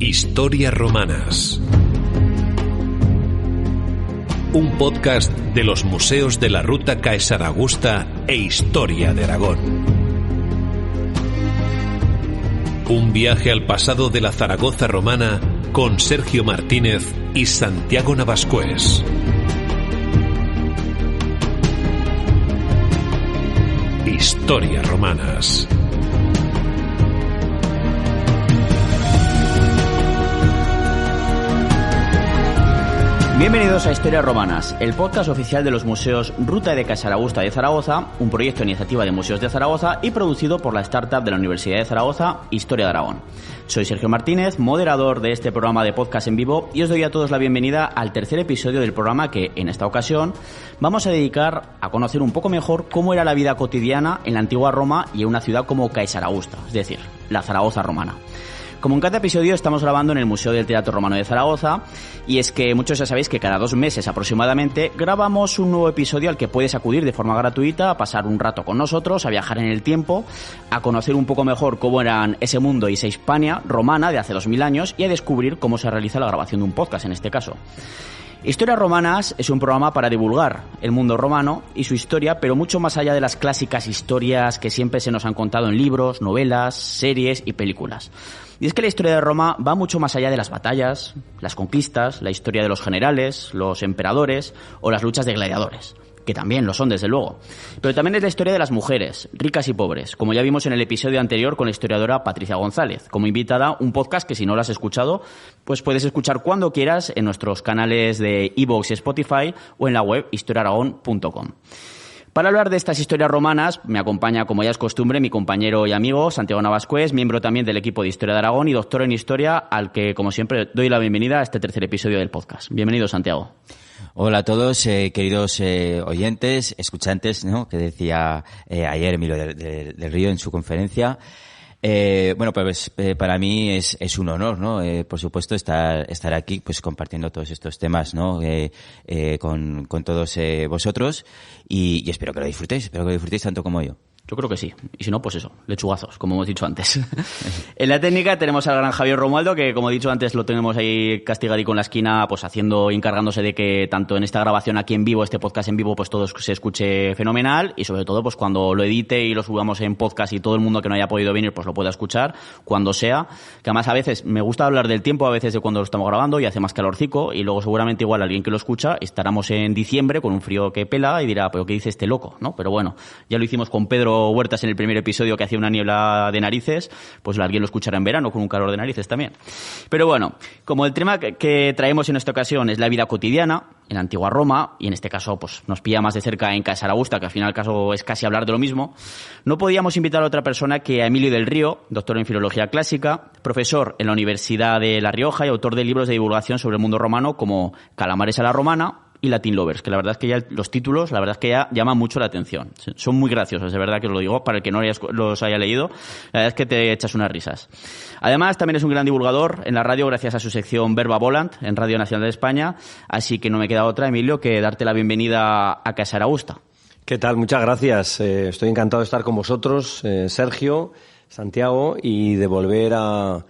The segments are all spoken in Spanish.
Historias Romanas. Un podcast de los museos de la Ruta Caesaraugusta e Historia de Aragón. Un viaje al pasado de la Zaragoza romana con Sergio Martínez y Santiago Navascués. Historias Romanas. Bienvenidos a Historias Romanas, el podcast oficial de los museos Ruta de Caesaraugusta de Zaragoza, un proyecto de iniciativa de Museos de Zaragoza y producido por la startup de la Universidad de Zaragoza, Historia de Aragón. Soy Sergio Martínez, moderador de este programa de podcast en vivo, y os doy a todos la bienvenida al tercer episodio del programa que, en esta ocasión, vamos a dedicar a conocer un poco mejor cómo era la vida cotidiana en la antigua Roma y en una ciudad como Caesaraugusta, es decir, la Zaragoza romana. Como en cada episodio estamos grabando en el Museo del Teatro Romano de Zaragoza, y es que muchos ya sabéis que cada 2 meses aproximadamente grabamos un nuevo episodio al que puedes acudir de forma gratuita a pasar un rato con nosotros, a viajar en el tiempo, a conocer un poco mejor cómo eran ese mundo y esa Hispania romana de hace 2000 años y a descubrir cómo se realiza la grabación de un podcast en este caso. Historias Romanas es un programa para divulgar el mundo romano y su historia, pero mucho más allá de las clásicas historias que siempre se nos han contado en libros, novelas, series y películas. Y es que la historia de Roma va mucho más allá de las batallas, las conquistas, la historia de los generales, los emperadores o las luchas de gladiadores, que también lo son desde luego. Pero también es la historia de las mujeres, ricas y pobres, como ya vimos en el episodio anterior con la historiadora Patricia González, como invitada, un podcast que si no lo has escuchado, pues puedes escuchar cuando quieras en nuestros canales de iVoox y Spotify o en la web historiaaragón.com. Para hablar de estas historias romanas me acompaña, como ya es costumbre, mi compañero y amigo Santiago Navascués, miembro también del equipo de Historia de Aragón y doctor en Historia, al que, como siempre, doy la bienvenida a este tercer episodio del podcast. Bienvenido, Santiago. Hola a todos, queridos oyentes, escuchantes, ¿no?, que decía ayer Emilio del Río en su conferencia. Bueno, pues para mí es un honor, ¿no? Por supuesto estar aquí, pues compartiendo todos estos temas, ¿no? Con todos vosotros y espero que lo disfrutéis tanto como yo. Yo creo que sí. Y si no, pues eso, lechugazos, como hemos dicho antes. En la técnica tenemos al gran Javier Romualdo, que como he dicho antes lo tenemos ahí castigadico en la esquina, pues haciendo y encargándose de que tanto en esta grabación aquí en vivo, este podcast en vivo, pues todo se escuche fenomenal y sobre todo pues cuando lo edite y lo subamos en podcast y todo el mundo que no haya podido venir pues lo pueda escuchar cuando sea. Que además a veces me gusta hablar del tiempo, a veces de cuando lo estamos grabando y hace más calorcico y luego seguramente igual alguien que lo escucha estaremos en diciembre con un frío que pela y dirá, pero ¿qué dice este loco?, ¿no? Pero bueno, ya lo hicimos con Pedro Huertas en el primer episodio, que hacía una niebla de narices, pues alguien lo escuchará en verano con un calor de narices también. Pero bueno, como el tema que traemos en esta ocasión es la vida cotidiana en la antigua Roma, y en este caso pues nos pilla más de cerca en Caesaraugusta, que al final caso es casi hablar de lo mismo, no podíamos invitar a otra persona que a Emilio del Río, doctor en Filología Clásica, profesor en la Universidad de La Rioja y autor de libros de divulgación sobre el mundo romano como Calamares a la Romana y Latin Lovers, que la verdad es que ya los títulos, la verdad es que ya llaman mucho la atención. Son muy graciosos, de verdad que os lo digo, para el que no los haya leído, la verdad es que te echas unas risas. Además, también es un gran divulgador en la radio gracias a su sección Verba Volant en Radio Nacional de España, así que no me queda otra, Emilio, que darte la bienvenida a Caesaraugusta. ¿Qué tal? Muchas gracias. Estoy encantado de estar con vosotros, Sergio, Santiago, y de volver a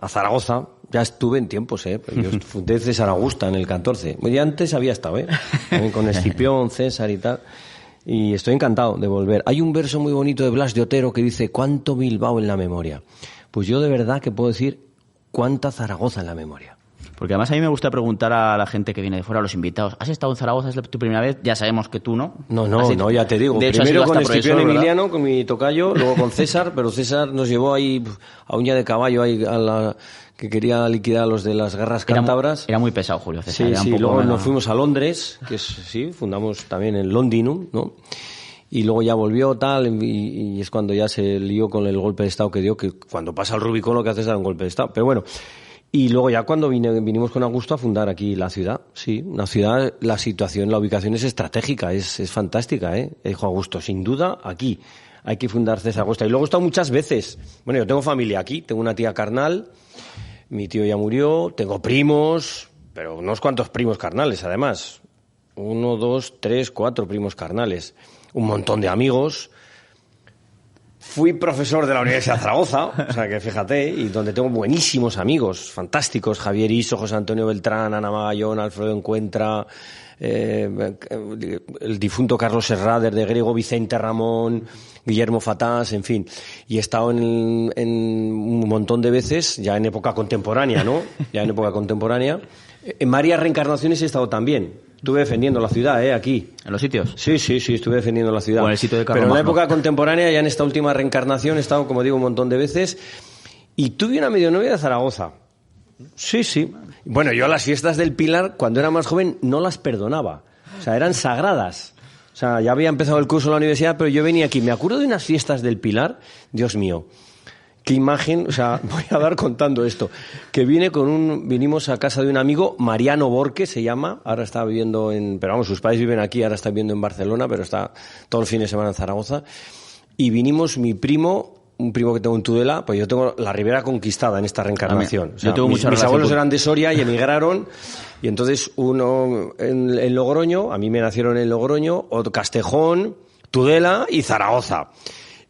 Zaragoza. Ya estuve en tiempos, pero yo fundé Caesaraugusta en el 14. Ya antes había estado, también con Escipión, César y tal. Y estoy encantado de volver. Hay un verso muy bonito de Blas de Otero que dice: ¿cuánto Bilbao en la memoria? Pues yo de verdad que puedo decir cuánta Zaragoza en la memoria. Porque además a mí me gusta preguntar a la gente que viene de fuera, a los invitados, ¿has estado en Zaragoza? ¿Es tu primera vez? Ya sabemos que tú no. No, ya te digo. De hecho, primero con Escipión Emiliano, con mi tocayo, luego con César, pero César nos llevó ahí a uña de caballo ahí que quería liquidar a los de las guerras cántabras. Era muy pesado, Julio César. Sí, luego nos fuimos a Londres, que fundamos también el Londinum, ¿no? Y luego ya volvió tal, y es cuando ya se lió con el golpe de Estado que dio, que cuando pasa el Rubicón lo que hace es dar un golpe de Estado. Pero bueno, y luego ya cuando vinimos con Augusto a fundar aquí la ciudad, sí, una ciudad, la situación, la ubicación es estratégica, es fantástica, dijo Augusto, sin duda aquí hay que fundar Caesaraugusta. Y luego he estado muchas veces. Bueno, yo tengo familia aquí, tengo una tía carnal, mi tío ya murió, tengo primos, pero unos cuantos primos carnales además. 1, 2, 3, 4 primos carnales. Un montón de amigos. Fui profesor de la Universidad de Zaragoza, o sea que fíjate, y donde tengo buenísimos amigos, fantásticos, Javier Iso, José Antonio Beltrán, Ana Magallón, Alfredo Encuentra, el difunto Carlos Herrader de Grego, Vicente Ramón, Guillermo Fatás, en fin. Y he estado en un montón de veces, ya en época contemporánea, ¿no? Ya en época contemporánea. En varias reencarnaciones he estado también. Estuve defendiendo la ciudad, aquí. ¿En los sitios? Sí, estuve defendiendo la ciudad. O en el sitio de Pero en la época contemporánea, ya en esta última reencarnación, he estado, como digo, un montón de veces. Y tuve una medionovia de Zaragoza. Sí. Bueno, yo las fiestas del Pilar, cuando era más joven, no las perdonaba. O sea, eran sagradas. O sea, ya había empezado el curso en la universidad, pero yo venía aquí. Me acuerdo de unas fiestas del Pilar, Dios mío. Qué imagen, o sea, voy a dar contando esto, que vinimos a casa de un amigo, Mariano Borque se llama, ahora está viviendo pero vamos, sus padres viven aquí, ahora está viviendo en Barcelona, pero está todo el fin de semana en Zaragoza, y vinimos mi primo, un primo que tengo en Tudela, pues yo tengo la Ribera conquistada en esta reencarnación. O sea, yo tengo mis abuelos eran de Soria y emigraron, y entonces uno en Logroño, a mí me nacieron en Logroño, otro Castejón, Tudela y Zaragoza.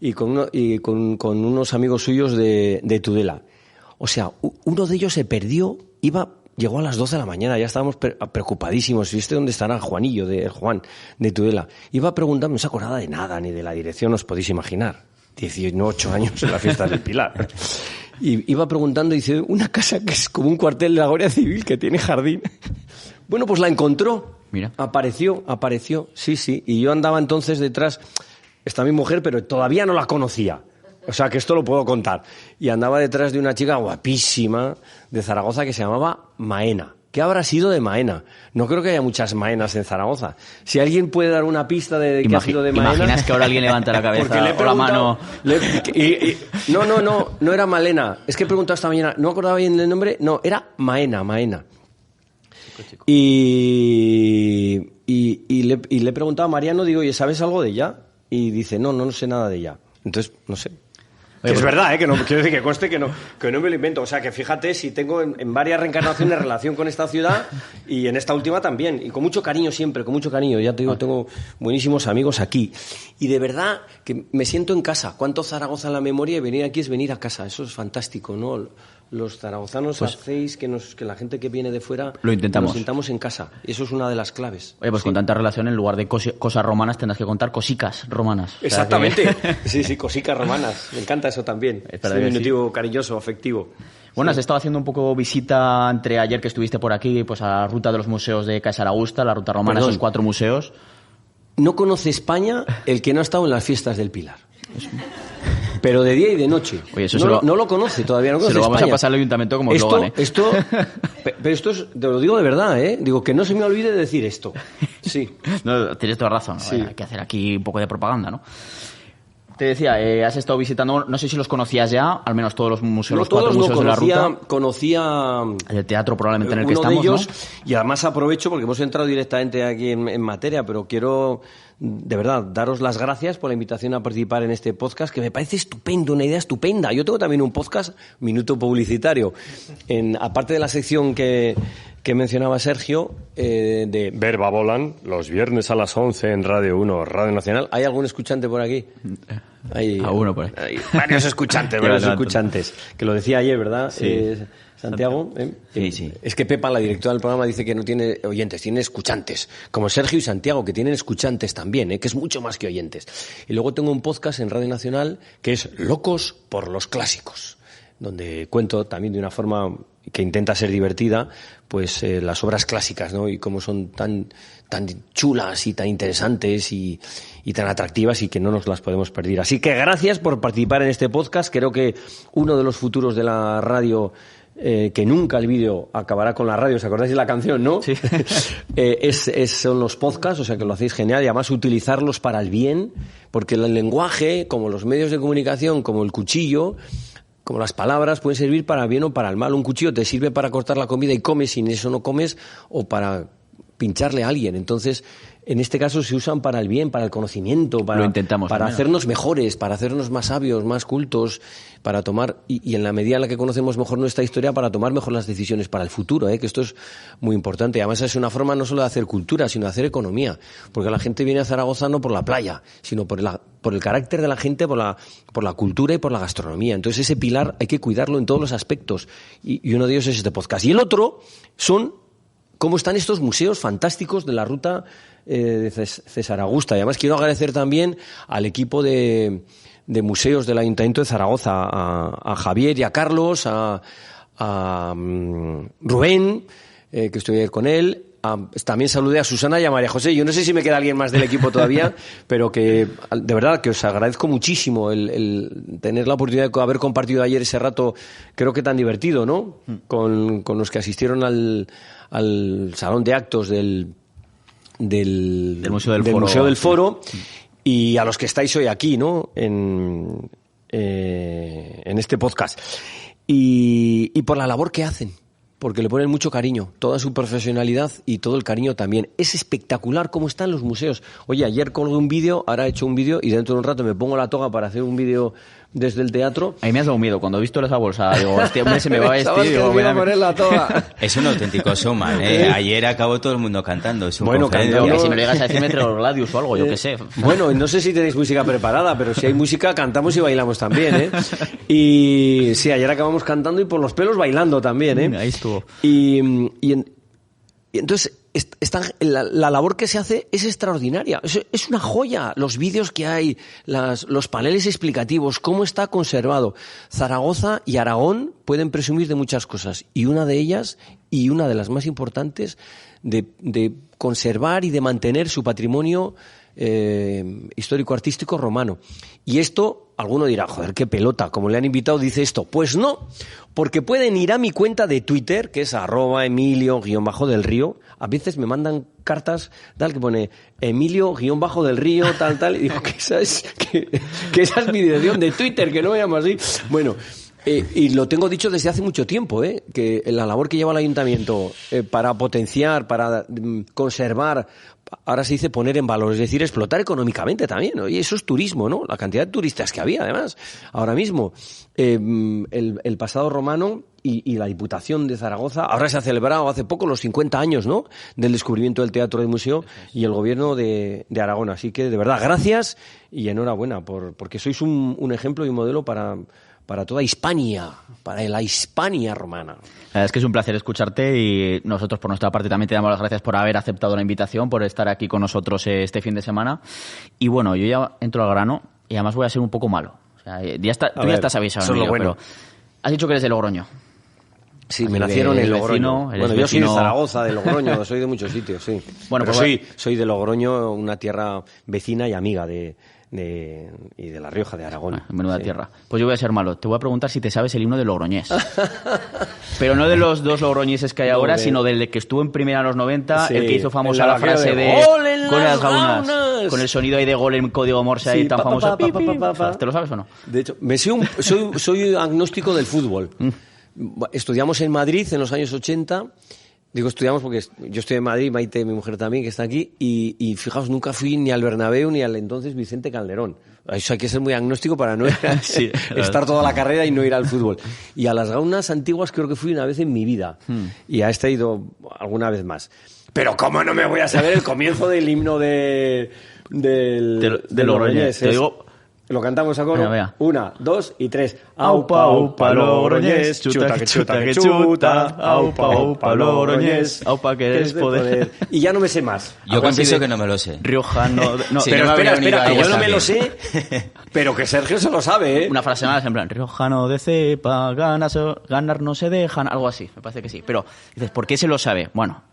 Y con unos amigos suyos de Tudela. O sea, uno de ellos se perdió, llegó a las 12 de la mañana, ya estábamos preocupadísimos. ¿Viste dónde estará Juanillo, Juan, de Tudela? Iba preguntando, no se acordaba de nada, ni de la dirección, os podéis imaginar. 18 años en la fiesta del Pilar. Y iba preguntando, dice, una casa que es como un cuartel de la Guardia Civil, que tiene jardín. Bueno, pues la encontró. Mira. Apareció, sí. Y yo andaba entonces detrás... Está mi mujer, pero todavía no la conocía. O sea, que esto lo puedo contar. Y andaba detrás de una chica guapísima de Zaragoza que se llamaba Maena. ¿Qué habrá sido de Maena? No creo que haya muchas Maenas en Zaragoza. Si alguien puede dar una pista de qué ha sido de Maena... ¿Imaginas que ahora alguien levanta la cabeza o la mano? No era Malena. Es que he preguntado esta mañana, no acordaba bien el nombre. No, era Maena. Y le he preguntado a Mariano, digo, oye, ¿sabes algo de ella? Y dice, no sé nada de ella. Entonces, no sé. Que es verdad, que no quiero decir que conste que no me lo invento. O sea, que fíjate si tengo en varias reencarnaciones relación con esta ciudad y en esta última también. Y con mucho cariño siempre, con mucho cariño. Ya te digo, tengo buenísimos amigos aquí. Y de verdad que me siento en casa. Cuánto Zaragoza en la memoria y venir aquí es venir a casa. Eso es fantástico, ¿no? Los zaragozanos hacéis que la gente que viene de fuera lo intentamos. Nos sintamos en casa. Eso es una de las claves. Oye, pues sí. Con tanta relación, en lugar de cosas romanas, tendrás que contar cosicas romanas. Exactamente. O sea, que... Sí, cosicas romanas. Me encanta eso también. Es un diminutivo cariñoso, afectivo. Bueno, has estado haciendo un poco visita entre ayer que estuviste por aquí, pues a la ruta de los museos de Casa Augusta, la ruta romana, esos 4 museos. No conoce España el que no ha estado en las fiestas del Pilar. Pero de día y de noche. Oye, eso no lo conoce, todavía no conoce Se lo vamos España. a pasar al ayuntamiento como eslogan, Pero esto es, te lo digo de verdad, Digo, que no se me olvide decir esto. Sí. No, tienes toda razón. Sí. Hay que hacer aquí un poco de propaganda, ¿no? Te decía, has estado visitando, no sé si los conocías ya, al menos todos los museos, los 4 museos de la ruta. Conocía el teatro probablemente en el que uno estamos, de ellos, ¿no? Y además aprovecho, porque hemos entrado directamente aquí en materia, pero quiero, de verdad, daros las gracias por la invitación a participar en este podcast, que me parece estupendo, una idea estupenda. Yo tengo también un podcast, Minuto Publicitario, aparte de la sección que mencionaba Sergio, de Verba Volan, los viernes a las 11 en Radio 1, Radio Nacional. ¿Hay algún escuchante por aquí? Hay uno por ahí. Hay varios escuchantes, que lo decía ayer, ¿verdad? Sí. Santiago. Sí. Es que Pepa, la directora del programa, dice que no tiene oyentes, tiene escuchantes. Como Sergio y Santiago, que tienen escuchantes también, que es mucho más que oyentes. Y luego tengo un podcast en Radio Nacional que es Locos por los Clásicos, donde cuento también de una forma que intenta ser divertida, pues las obras clásicas, ¿no? Y cómo son tan chulas y tan interesantes y tan atractivas y que no nos las podemos perder. Así que gracias por participar en este podcast. Creo que uno de los futuros de la radio, que nunca el vídeo acabará con la radio, ¿os acordáis de la canción, no? Sí. Son los podcasts, o sea que lo hacéis genial, y además utilizarlos para el bien, porque el lenguaje, como los medios de comunicación, como el cuchillo, como las palabras, pueden servir para el bien o para el mal. Un cuchillo te sirve para cortar la comida y comes, sin eso no comes, o para pincharle a alguien. Entonces, en este caso se usan para el bien, para el conocimiento, para hacernos mejores, para hacernos más sabios, más cultos, para tomar, y en la medida en la que conocemos mejor nuestra historia, para tomar mejor las decisiones para el futuro, que esto es muy importante. Además es una forma no solo de hacer cultura, sino de hacer economía, porque la gente viene a Zaragoza no por la playa, sino por el carácter de la gente, por la cultura y por la gastronomía. Entonces ese pilar hay que cuidarlo en todos los aspectos. Y uno de ellos es este podcast. Y el otro son cómo están estos museos fantásticos de la ruta de César Augusta. Y además quiero agradecer también al equipo de museos del Ayuntamiento de Zaragoza, a Javier y a Carlos, a Rubén, que estoy ayer con él. También saludé a Susana y a María José. Yo no sé si me queda alguien más del equipo todavía, pero que de verdad que os agradezco muchísimo el tener la oportunidad de haber compartido ayer ese rato, creo que tan divertido, ¿no? Con los que asistieron al salón de actos del Museo del Foro y a los que estáis hoy aquí, ¿no? En este podcast. Y por la labor que hacen. Porque le ponen mucho cariño, toda su profesionalidad y todo el cariño también. Es espectacular cómo están los museos. Oye, ayer colgué un vídeo, ahora he hecho un vídeo y dentro de un rato me pongo la toga para hacer un vídeo desde el teatro. A mí me has dado miedo. Cuando he visto esa bolsa, digo, este hombre se me va a vestir. Digo, voy a poner la toga. Es un auténtico showman, ¿eh? Ayer acabó todo el mundo cantando. Bueno, cantando. Si me lo llegas a decir entre los Gladius o algo, yo qué sé. Bueno, no sé si tenéis música preparada, pero si hay música, cantamos y bailamos también, ¿eh? Y sí, ayer acabamos cantando y por los pelos bailando también, ¿eh? Ahí estuvo. Y entonces la labor que se hace es extraordinaria, es una joya, los vídeos que hay, los paneles explicativos, cómo está conservado. Zaragoza y Aragón pueden presumir de muchas cosas y una de ellas, y una de las más importantes, de conservar y de mantener su patrimonio histórico-artístico romano. Y esto, alguno dirá, joder, qué pelota, como le han invitado, dice esto. Pues no, porque pueden ir a mi cuenta de Twitter, que es @Emilio_del Río. A veces me mandan cartas tal que pone Emilio_del Río, tal, y digo que esa es mi dirección de Twitter, que no me llamo así. Bueno, y lo tengo dicho desde hace mucho tiempo, que la labor que lleva el ayuntamiento para potenciar, para conservar, ahora se dice poner en valor, es decir, explotar económicamente también, ¿no? Y eso es turismo, ¿no? La cantidad de turistas que había, además, ahora mismo. El pasado romano y la Diputación de Zaragoza, ahora se ha celebrado hace poco los 50 años, ¿no?, del descubrimiento del Teatro del Museo y el Gobierno de Aragón. Así que, de verdad, gracias y enhorabuena, porque sois un ejemplo y un modelo para toda Hispania, para la Hispania romana. La verdad es que es un placer escucharte y nosotros por nuestra parte también te damos las gracias por haber aceptado la invitación, por estar aquí con nosotros este fin de semana. Y bueno, yo ya entro al grano y además voy a ser un poco malo. O sea, tú ya estás avisado, Emilio, pero has dicho que eres de Logroño. Sí, me nacieron en Logroño. Bueno, yo soy de Zaragoza, de Logroño, soy de muchos sitios, sí. Bueno, pero soy de Logroño, una tierra vecina y amiga y de La Rioja, de Aragón. Menuda tierra. Pues yo voy a ser malo. Te voy a preguntar si te sabes el himno de Logroñés. Pero no de los dos logroñeses que hay ahora, sino del que estuvo en primera en los 90, el que hizo famosa la frase de ¡Gol en las gaunas! Con el sonido ahí de gol en código Morse ahí tan famoso. ¿Te lo sabes o no? De hecho, soy agnóstico del fútbol. Estudiamos en Madrid en los años 80. Digo estudiamos porque yo estoy en Madrid, Maite, mi mujer también, que está aquí, y fijaos, nunca fui ni al Bernabéu ni al entonces Vicente Calderón. Eso hay que ser muy agnóstico para no estar toda la carrera y no ir al fútbol. Y a las gaunas antiguas creo que fui una vez en mi vida, y a esta he ido alguna vez más. Pero ¿cómo no me voy a saber el comienzo del himno de Logroñés? Te digo... Lo cantamos a coro. Venga. 1, 2 y 3. Aupa, aupa, Logroñés, chuta, que chuta, que chuta. Aupa, aupa, Logroñés, aupa, que eres poder. Y ya no me sé más. Yo confieso que no me lo sé. Riojano... No, sí, pero no espera, que yo no me lo sé, pero que Sergio se lo sabe, ¿eh? Una frase más, en plan, Riojano de cepa, ganar no se dejan, algo así, me parece que sí. Pero dices, ¿por qué se lo sabe? Bueno,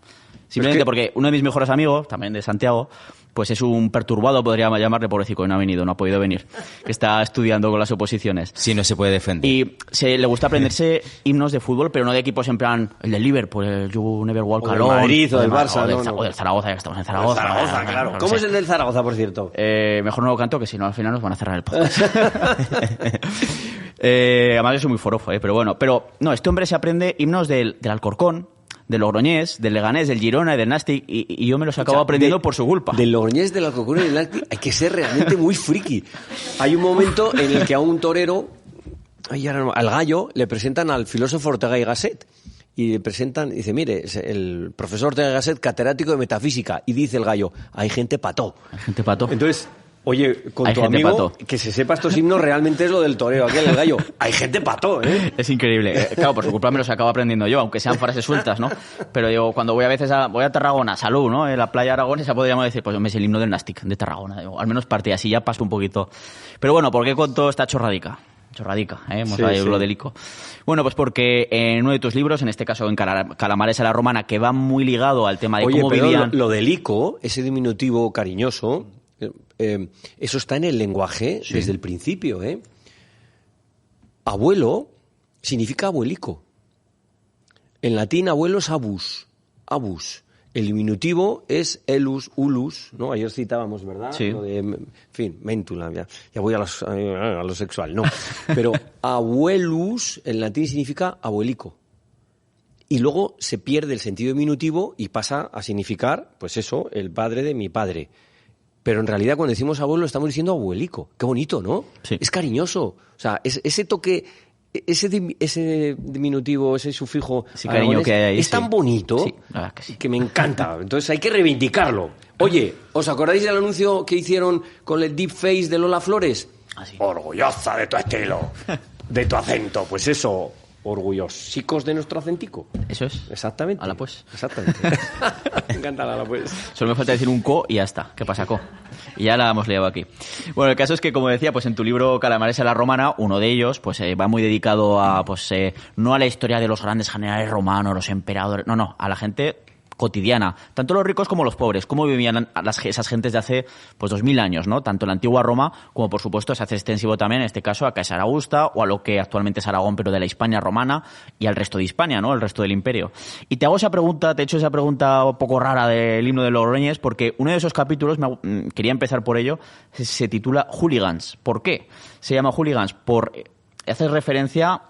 simplemente porque uno de mis mejores amigos, también de Santiago, pues es un perturbado, podría llamarle, pobrecito, y no ha venido, no ha podido venir, que está estudiando con las oposiciones. Sí, no se puede defender. Y le gusta aprenderse himnos de fútbol, pero no de equipos en plan el del Liverpool, el You Never Walk Alone. O del Madrid, o del Barça, o del Zaragoza, ya estamos en Zaragoza. Zaragoza, claro. ¿Cómo es el del Zaragoza, por cierto? Mejor no lo canto, que si no al final nos van a cerrar el podcast. Además yo soy muy forofo, pero bueno. Pero no, este hombre se aprende himnos del Alcorcón, del Logroñés, del Leganés, del Girona y del Nastic, y yo me los acabo aprendiendo por su culpa. Del Logroñés, del Alcorcón y del Nastic hay que ser realmente muy friki. Hay un momento en el que a un torero, al gallo, le presentan al filósofo Ortega y Gasset. Y le presentan, dice, mire, el profesor Ortega y Gasset, catedrático de metafísica. Y dice el gallo, hay gente pató. Hay gente pató. Entonces, Oye, con Hay tu gente amigo, pato. que se sepa estos himnos realmente es lo del toreo, aquel el gallo. Hay gente pato, ¿eh? Es increíble. Claro, por su culpa me los acabo aprendiendo yo, aunque sean frases sueltas, ¿no? Pero digo, cuando voy a veces voy a Tarragona, salud, ¿no? En la playa aragonesa podríamos decir, pues me es el himno del Nastic de Tarragona. Digo, al menos parte así, ya paso un poquito. Pero bueno, ¿por qué contó esta chorradica? Hemos hablado lo del ICO. Bueno, pues porque en uno de tus libros, en este caso en Calamares a la Romana, que va muy ligado al tema de cómo vivían... Lo del ICO, ese diminutivo cariñoso, eso está en el lenguaje desde el principio, ¿eh? Abuelo significa abuelico. En latín, abuelo es abus. El diminutivo es elus, ulus, ¿no? Ayer citábamos, ¿verdad? Sí. Lo de, en fin, mentula, ya voy a lo sexual, no. Pero abuelus en latín significa abuelico. Y luego se pierde el sentido diminutivo y pasa a significar, pues eso, el padre de mi padre. Pero en realidad cuando decimos abuelo estamos diciendo abuelico. Qué bonito, ¿no? Sí. Es cariñoso. O sea, ese toque, ese diminutivo, ese sufijo Ese cariño que hay ahí, es tan bonito Sí, la verdad que sí. que me encanta. Entonces hay que reivindicarlo. Oye, ¿os acordáis del anuncio que hicieron con el deepface de Lola Flores? Ah, sí. Orgullosa de tu estilo, de tu acento. Pues eso, orgullosicos de nuestro acentico. Eso es. Exactamente. Ala, pues. Exactamente. Me encanta la pues. Solo me falta decir un co y ya está. ¿Qué pasa, co? Y ya la hemos liado aquí. Bueno, el caso es que, como decía, pues en tu libro Calamares a la Romana, uno de ellos, pues va muy dedicado a, pues, no a la historia de los grandes generales romanos, los emperadores, no, a la gente cotidiana, tanto los ricos como los pobres, cómo vivían esas gentes de hace pues 2000 años, ¿no? Tanto en la antigua Roma como, por supuesto, se hace extensivo también, en este caso, a Caesar Augusta o a lo que actualmente es Aragón, pero de la Hispania romana y al resto de Hispania, ¿no? El resto del imperio. Y te he hecho esa pregunta un poco rara del himno de Logroñés, porque uno de esos capítulos, quería empezar por ello, se titula Hooligans. ¿Por qué? Se llama Hooligans por hacer referencia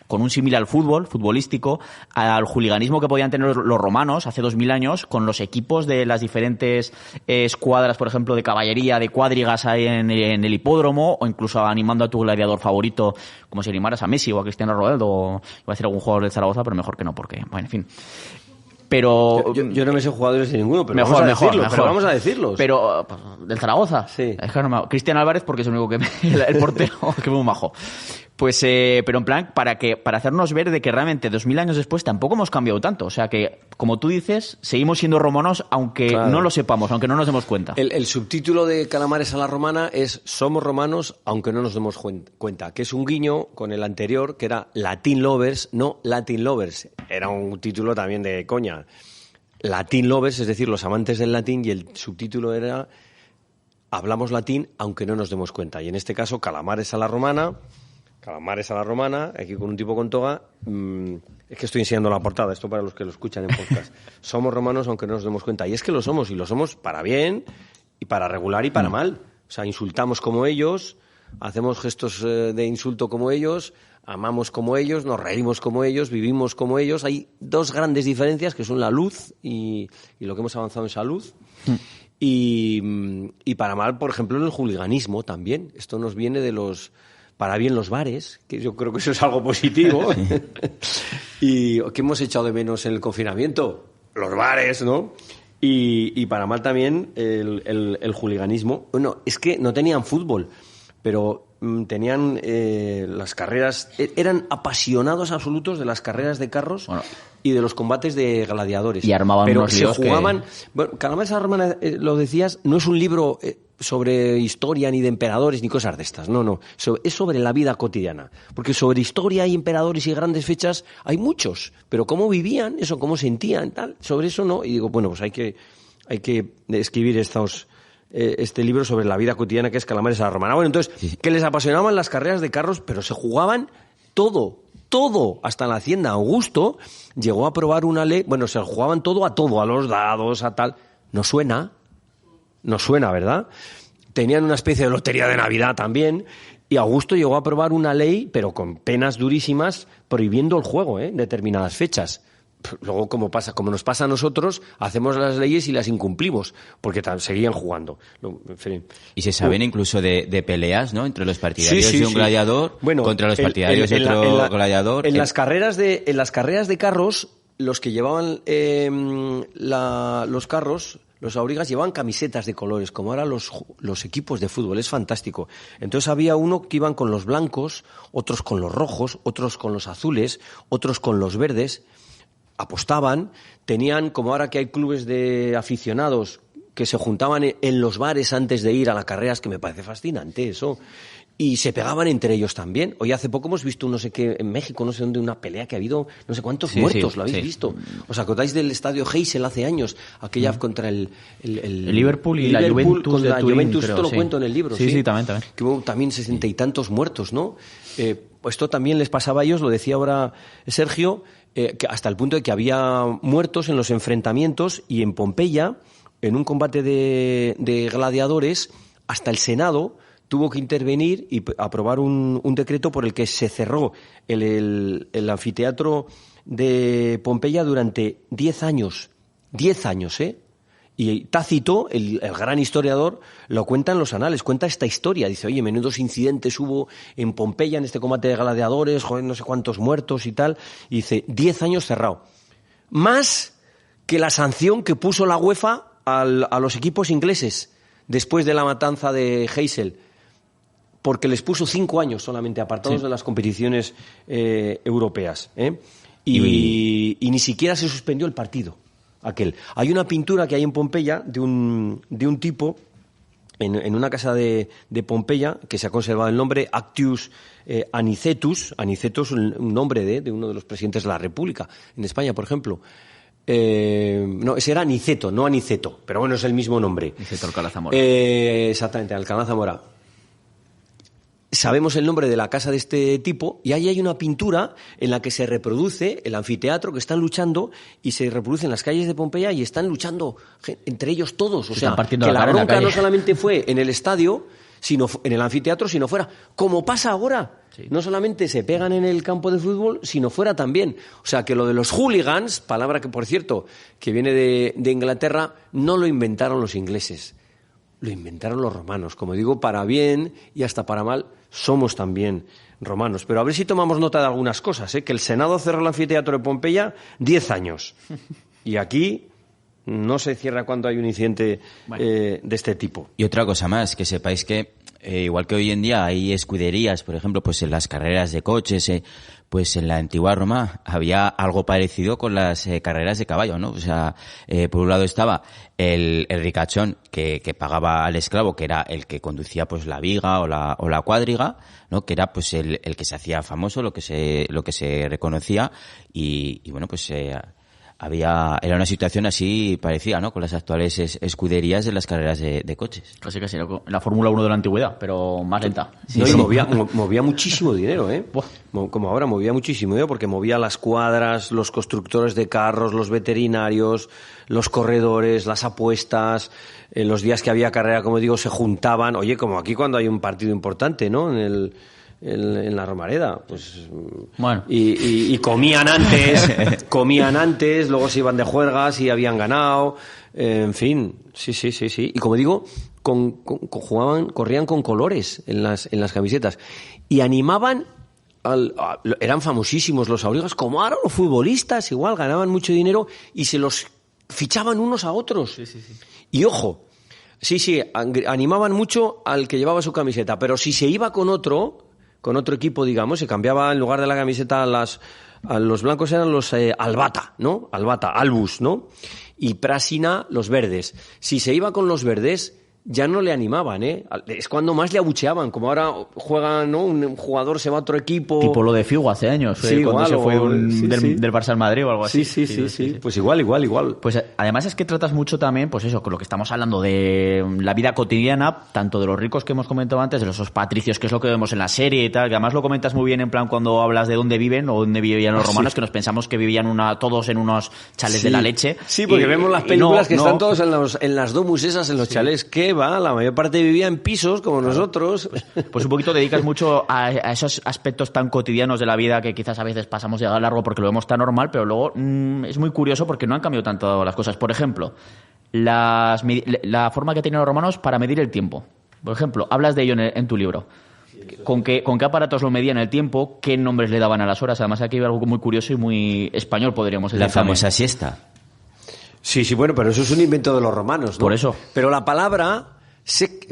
con un símil al futbolístico, al hooliganismo que podían tener los romanos hace 2000 años con los equipos de las diferentes escuadras, por ejemplo, de caballería, de cuadrigas ahí en el hipódromo, o incluso animando a tu gladiador favorito, como si animaras a Messi o a Cristiano Ronaldo, o iba a decir algún jugador del Zaragoza, pero mejor que no, porque, bueno, en fin. Pero Yo no me sé jugadores de ninguno, pero mejor. vamos a decirlos. Pero del Zaragoza. Sí. Es que Cristian Álvarez, porque es el único que el portero, que muy majo. Pues, pero en plan, para hacernos ver de que realmente 2000 años después tampoco hemos cambiado tanto. O sea que, como tú dices, seguimos siendo romanos aunque Claro. no lo sepamos, aunque no nos demos cuenta. El subtítulo de Calamares a la Romana es Somos romanos aunque no nos demos cuenta, que es un guiño con el anterior, que era Latin Lovers, no Latin Lovers. Era un título también de coña. Latin Lovers, es decir, los amantes del latín, y el subtítulo era Hablamos latín aunque no nos demos cuenta. Y en este caso, Calamares a la Romana, aquí con un tipo con toga. Es que estoy enseñando la portada, esto para los que lo escuchan en podcast. Somos romanos aunque no nos demos cuenta. Y es que lo somos, y lo somos para bien, y para regular y para mal. O sea, insultamos como ellos, hacemos gestos de insulto como ellos, amamos como ellos, nos reímos como ellos, vivimos como ellos. Hay dos grandes diferencias, que son la luz y lo que hemos avanzado en salud. Y para mal, por ejemplo, en el hooliganismo también. Esto nos viene de para bien los bares, que yo creo que eso es algo positivo. Y ¿qué hemos echado de menos en el confinamiento? Los bares, ¿no? Y para mal también el hooliganismo. Bueno, es que no tenían fútbol, pero tenían las carreras, eran apasionados absolutos de las carreras de carros, bueno, y de los combates de gladiadores. Y armaban pero unos se líos jugaban. Bueno, Calamares a la Romana, lo decías, no es un libro sobre historia ni de emperadores ni cosas de estas, no. Es sobre la vida cotidiana. Porque sobre historia y emperadores y grandes fechas hay muchos, pero cómo vivían, eso, cómo sentían, tal, sobre eso no. Y digo, bueno, pues hay que escribir este libro sobre la vida cotidiana que es Calamares a la Romana. Bueno, entonces, que les apasionaban las carreras de carros, pero se jugaban todo, hasta en la hacienda. Augusto llegó a aprobar una ley, bueno, se jugaban todo, a los dados, a tal. No suena, ¿verdad? Tenían una especie de lotería de Navidad también, y Augusto llegó a aprobar una ley, pero con penas durísimas, prohibiendo el juego, en determinadas fechas. Luego, como nos pasa a nosotros, hacemos las leyes y las incumplimos, porque seguían jugando. En fin. Y se saben incluso de peleas, ¿no? Entre los partidarios de un gladiador contra los partidarios de otro gladiador. En las carreras de carros, los que llevaban los carros, los aurigas llevaban camisetas de colores, como ahora los equipos de fútbol, es fantástico. Entonces había uno que iban con los blancos, otros con los rojos, otros con los azules, otros con los verdes, apostaban, tenían, como ahora que hay clubes de aficionados que se juntaban en los bares antes de ir a las carreras, que me parece fascinante eso, y se pegaban entre ellos también. Hoy hace poco hemos visto no sé qué, en México, no sé dónde, una pelea que ha habido, no sé cuántos muertos, ¿lo habéis visto? ¿Os acordáis del estadio Heysel hace años? Aquella contra el Liverpool y la Juventus con de la Turín, Juventus, creo, esto lo sí. cuento en el libro. Sí, también. Que hubo también 60 y tantos muertos, ¿no? Esto también les pasaba a ellos, lo decía ahora Sergio, que hasta el punto de que había muertos en los enfrentamientos, y en Pompeya, en un combate de gladiadores, hasta el Senado tuvo que intervenir y aprobar un decreto por el que se cerró el anfiteatro de Pompeya durante 10 años. 10 años, ¿eh? Y Tácito, el gran historiador, lo cuenta en los anales, cuenta esta historia. Dice, oye, menudos incidentes hubo en Pompeya en este combate de gladiadores, joder, no sé cuántos muertos y tal. Y dice, 10 años cerrado. Más que la sanción que puso la UEFA a los equipos ingleses después de la matanza de Heysel, porque les puso 5 años solamente apartados de las competiciones europeas, ¿eh? Y ni siquiera se suspendió el partido aquel. Hay una pintura que hay en Pompeya de un tipo en una casa de Pompeya, que se ha conservado el nombre, Actius Anicetus. Anicetus, un nombre de uno de los presidentes de la República en España, por ejemplo. No, ese era Aniceto, no Aniceto, pero bueno, es el mismo nombre. Aniceto Alcalá Zamora. Exactamente, Alcalá Zamora. Sabemos el nombre de la casa de este tipo, y ahí hay una pintura en la que se reproduce el anfiteatro, que están luchando, y se reproduce en las calles de Pompeya, y están luchando entre ellos todos. O sea, que la bronca no solamente fue en el estadio, sino en el anfiteatro, sino fuera. Como pasa ahora. Sí. No solamente se pegan en el campo de fútbol, sino fuera también. O sea, que lo de los hooligans, palabra que, por cierto, que viene de Inglaterra, no lo inventaron los ingleses. Lo inventaron los romanos. Como digo, para bien y hasta para mal, somos también romanos. Pero a ver si tomamos nota de algunas cosas, ¿eh? Que el Senado cerró el anfiteatro de Pompeya 10 años. Y aquí no se cierra cuando hay un incidente de este tipo. Y otra cosa más, que sepáis que igual que hoy en día hay escuderías, por ejemplo, pues en las carreras de coches, pues en la antigua Roma había algo parecido con las carreras de caballo, ¿no? O sea, por un lado estaba el ricachón que pagaba al esclavo, que era el que conducía pues la viga o la cuadriga, ¿no? Que era pues el que se hacía famoso, lo que se reconocía, y bueno, pues era una situación así parecida, ¿no? Con las actuales escuderías de las carreras de coches. Casi la Fórmula 1 de la antigüedad, pero más lenta. Sí, y movía muchísimo dinero, ¿eh? Como ahora, movía muchísimo dinero, porque movía las cuadras, los constructores de carros, los veterinarios, los corredores, las apuestas. Los días que había carrera, como digo, se juntaban. Oye, como aquí cuando hay un partido importante, ¿no? En la Romareda, pues bueno. Y comían antes, luego se iban de juergas y habían ganado, en fin, sí. Y como digo, corrían con colores en las camisetas y animaban eran famosísimos los aurigas, como ahora los futbolistas, igual ganaban mucho dinero y se los fichaban unos a otros. Sí. Y ojo, sí, animaban mucho al que llevaba su camiseta, pero si se iba con otro equipo, digamos, se cambiaba en lugar de la camiseta a los blancos eran los albata, ¿no? Albus, ¿no? Y Prasina, los verdes. Si se iba con los verdes, ya no le animaban, ¿eh? Es cuando más le abucheaban, como ahora juegan, ¿no? Un jugador se va a otro equipo. Tipo lo de Figo hace años, sí, cuando igual, se fue del Barça al Madrid o algo así. Sí. Pues igual. Pues además es que tratas mucho también, pues eso, con lo que estamos hablando de la vida cotidiana, tanto de los ricos que hemos comentado antes, de esos patricios, que es lo que vemos en la serie y tal, que además lo comentas muy bien en plan cuando hablas de dónde viven o dónde vivían los romanos, que nos pensamos que vivían todos en unos chales de la leche. Sí, porque vemos las películas que están todos en las domus esas, en los chalés. ¿Qué va? La mayor parte vivía en pisos, como nosotros. Pues un poquito dedicas mucho a esos aspectos tan cotidianos de la vida que quizás a veces pasamos de largo porque lo vemos tan normal, pero luego es muy curioso porque no han cambiado tanto las cosas. Por ejemplo, la forma que tenían los romanos para medir el tiempo. Por ejemplo, hablas de ello en tu libro. ¿Con qué aparatos lo medían el tiempo? ¿Qué nombres le daban a las horas? Además, aquí hay algo muy curioso y muy español, podríamos decir. La famosa siesta. Sí, bueno, pero eso es un invento de los romanos, ¿no? Por eso. Pero la palabra,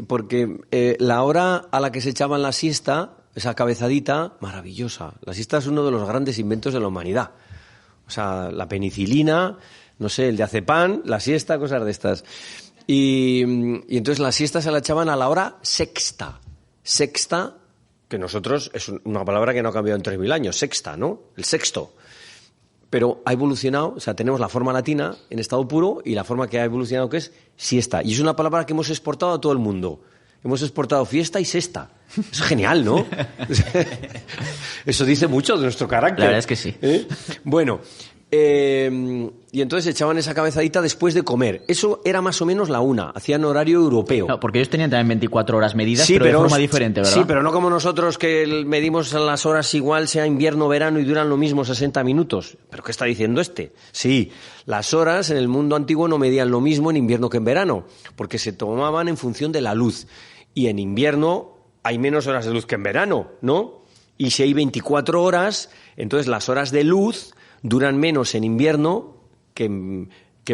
porque la hora a la que se echaban la siesta, esa cabezadita, maravillosa. La siesta es uno de los grandes inventos de la humanidad. O sea, la penicilina, no sé, el diazepam, la siesta, cosas de estas. Y entonces la siesta se la echaban a la hora sexta. Sexta, que nosotros es una palabra que no ha cambiado en 3000 años, sexta, ¿no? El sexto. Pero ha evolucionado, o sea, tenemos la forma latina en estado puro y la forma que ha evolucionado que es siesta. Y es una palabra que hemos exportado a todo el mundo. Hemos exportado fiesta y sexta. Es genial, ¿no? Eso dice mucho de nuestro carácter. La verdad es que sí. Bueno, y entonces echaban esa cabezadita después de comer. Eso era más o menos la 1. Hacían horario europeo. No, porque ellos tenían también 24 horas medidas, sí, pero de forma diferente, ¿verdad? Sí, pero no como nosotros que medimos las horas igual, sea invierno o verano, y duran lo mismo 60 minutos. ¿Pero qué está diciendo este? Sí, las horas en el mundo antiguo no medían lo mismo en invierno que en verano, porque se tomaban en función de la luz. Y en invierno hay menos horas de luz que en verano, ¿no? Y si hay 24 horas, entonces las horas de luz duran menos en invierno que en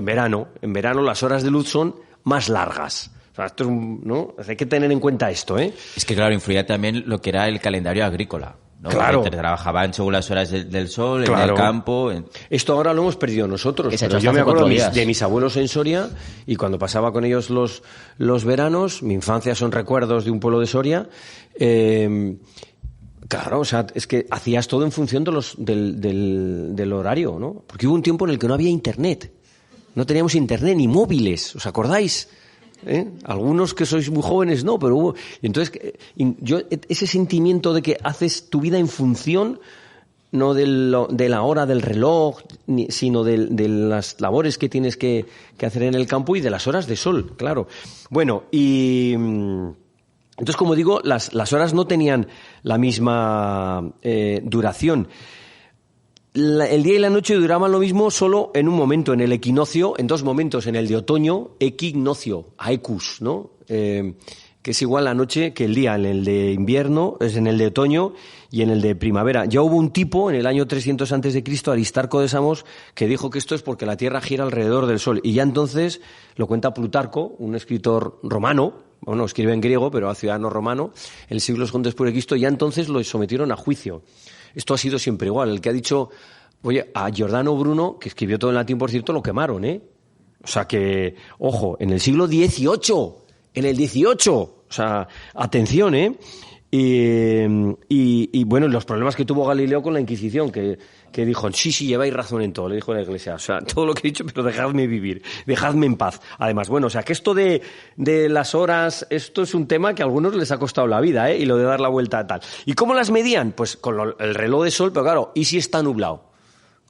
verano. En verano las horas de luz son más largas. O sea, esto es ¿no? Hay que tener en cuenta esto, ¿eh? Es que, claro, influía también lo que era el calendario agrícola, ¿no? Claro. Porque trabajaban según las horas del sol, claro. en el campo. Esto ahora lo hemos perdido nosotros. Pero yo me acuerdo de mis abuelos en Soria, y cuando pasaba con ellos los veranos, mi infancia son recuerdos de un pueblo de Soria. Claro, o sea, es que hacías todo en función del horario, ¿no? Porque hubo un tiempo en el que no había internet. No teníamos internet ni móviles, ¿os acordáis? Algunos que sois muy jóvenes no, pero hubo. Y entonces, ese sentimiento de que haces tu vida en función no de la hora del reloj, sino de las labores que tienes que hacer en el campo y de las horas de sol, claro. Bueno, y entonces, como digo, las horas no tenían la misma duración. El día y la noche duraban lo mismo solo en un momento, en el equinoccio, en 2 momentos, en el de otoño, equinoccio, aecus, ¿no? Que es igual la noche que el día, en el de invierno, es en el de otoño y en el de primavera. Ya hubo un tipo en el año 300 a.C., Aristarco de Samos, que dijo que esto es porque la Tierra gira alrededor del Sol. Y ya entonces, lo cuenta Plutarco, un escritor romano, bueno, escribe en griego, pero a ciudadano romano, en siglos después de Cristo, ya entonces lo sometieron a juicio. Esto ha sido siempre igual. El que ha dicho, oye, a Giordano Bruno, que escribió todo en latín, por cierto, lo quemaron, ¿eh? O sea que, ojo, en el siglo XVIII, en el XVIII, o sea, atención, ¿eh? Y bueno, los problemas que tuvo Galileo con la Inquisición, que dijo, sí, lleváis razón en todo, le dijo la Iglesia. O sea, todo lo que he dicho, pero dejadme vivir, dejadme en paz. Además, bueno, o sea, que esto de las horas, esto es un tema que a algunos les ha costado la vida, ¿eh? Y lo de dar la vuelta a tal. ¿Y cómo las medían? Pues con el reloj de sol, pero claro, ¿y si está nublado?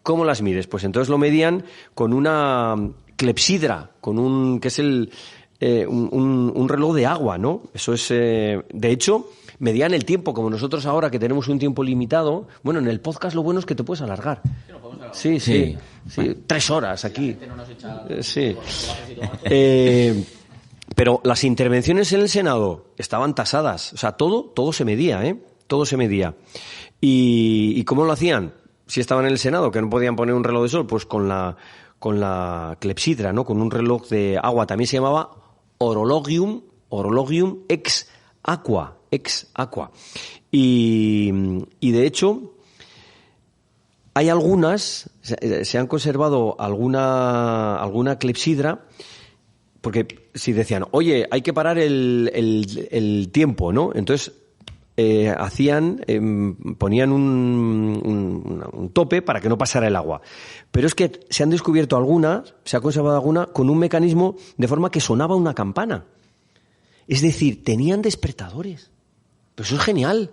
¿Cómo las mides? Pues entonces lo medían con una clepsidra, que es un reloj de agua, ¿no? Eso es, de hecho, medían el tiempo, como nosotros ahora que tenemos un tiempo limitado. Bueno, en el podcast lo bueno es que te puedes alargar. Sí. 3 horas aquí. Sí. Pero las intervenciones en el Senado estaban tasadas. O sea, todo se medía, ¿eh? Todo se medía. ¿Y cómo lo hacían? Si estaban en el Senado, que no podían poner un reloj de sol, pues con la clepsidra, ¿no? Con un reloj de agua. También se llamaba orologium ex aqua. Y de hecho, hay se han conservado alguna clepsidra, porque si decían, oye, hay que parar el tiempo, ¿no? Entonces, ponían un tope para que no pasara el agua. Pero es que se han conservado alguna con un mecanismo de forma que sonaba una campana. Es decir, tenían despertadores. Pero eso es genial,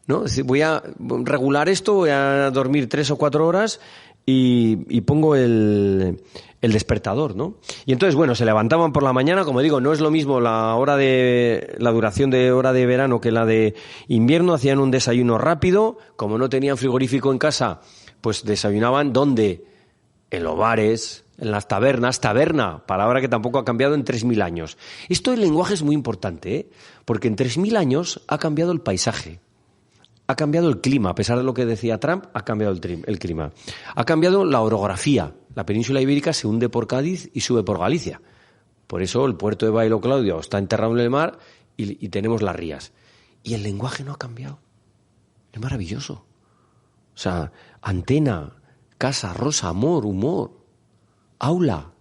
¿no? Es decir, voy a regular esto, voy a dormir 3 o 4 horas y pongo el despertador, ¿no? Y entonces, bueno, se levantaban por la mañana, como digo, no es lo mismo la duración de hora de verano que la de invierno. Hacían un desayuno rápido, como no tenían frigorífico en casa, pues desayunaban, ¿dónde? En los bares, en las tabernas, palabra que tampoco ha cambiado en 3.000 años. Esto del lenguaje es muy importante, ¿eh? Porque en 3.000 años ha cambiado el paisaje, ha cambiado el clima, a pesar de lo que decía Trump, ha cambiado el clima, ha cambiado la orografía, La península ibérica se hunde por Cádiz y sube por Galicia. Por eso el puerto de Bailo Claudio está enterrado en el mar y tenemos las rías. Y el lenguaje no ha cambiado. Es maravilloso. O sea, antena, casa, rosa, amor, humor, aula,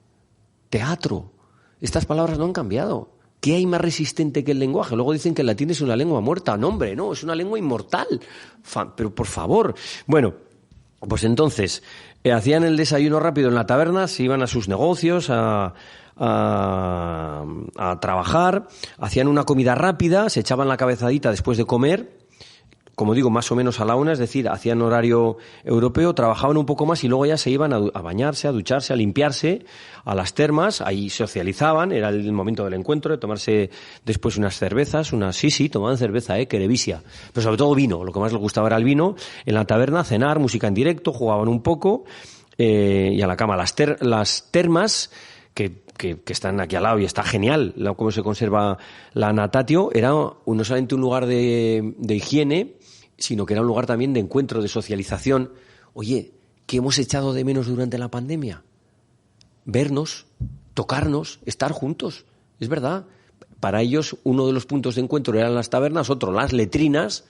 teatro. Estas palabras no han cambiado. ¿Qué hay más resistente que el lenguaje? Luego dicen que el latín es una lengua muerta. No, hombre, no, es una lengua inmortal. Pero por favor. Bueno, pues entonces, hacían el desayuno rápido en la taberna, se iban a sus negocios, a trabajar, hacían una comida rápida, se echaban la cabezadita después de comer, como digo, más o menos a la una, es decir, hacían horario europeo, trabajaban un poco más y luego ya se iban a bañarse, a ducharse, a limpiarse, a las termas, ahí socializaban, era el momento del encuentro, de tomarse después unas cervezas, tomaban cerveza, querevisia, pero sobre todo vino, lo que más les gustaba era el vino, en la taberna, cenar, música en directo, jugaban un poco, y a la cama. Las termas, que están aquí al lado y está genial cómo se conserva la Natatio, era no solamente un lugar de higiene, sino que era un lugar también de encuentro, de socialización. Oye, ¿qué hemos echado de menos durante la pandemia? Vernos, tocarnos, estar juntos. Es verdad. Para ellos uno de los puntos de encuentro eran las tabernas, otro las letrinas.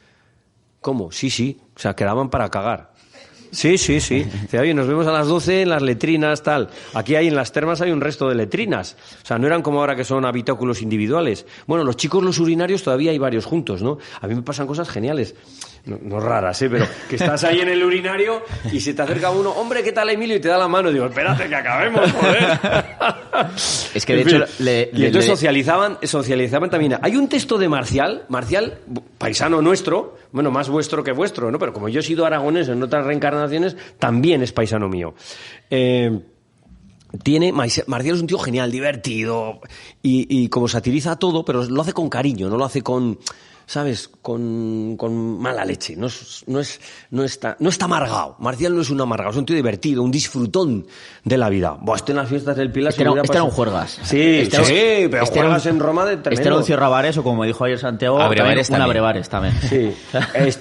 ¿Cómo? Sí. O sea, quedaban para cagar. Sí. Dice, oye, nos vemos a las 12 en las letrinas, tal. Aquí en las termas hay un resto de letrinas. O sea, no eran como ahora que son habitáculos individuales. Bueno, los chicos, los urinarios, todavía hay varios juntos, ¿no? A mí me pasan cosas geniales. No raras, pero que estás ahí en el urinario y se te acerca uno, hombre, ¿qué tal, Emilio? Y te da la mano. Y digo, espérate que acabemos, joder. Es que de hecho... Y entonces socializaban también. Hay un texto de Marcial, paisano nuestro, bueno, más vuestro que vuestro, ¿no? Pero como yo he sido aragonés en otras reencarnaciones, también es paisano mío. Marcial es un tío genial, divertido, y como satiriza todo, pero lo hace con cariño, no lo hace con... ¿sabes? Con mala leche. No está amargado. Marcial no es un amargado, es un tío divertido, un disfrutón de la vida. Este en las fiestas del Pilar... Este era un juergas. Sí, pero juegas en Roma de tremendo. Este era un cierrabares, o como dijo ayer Santiago, un abrevares también. Sí.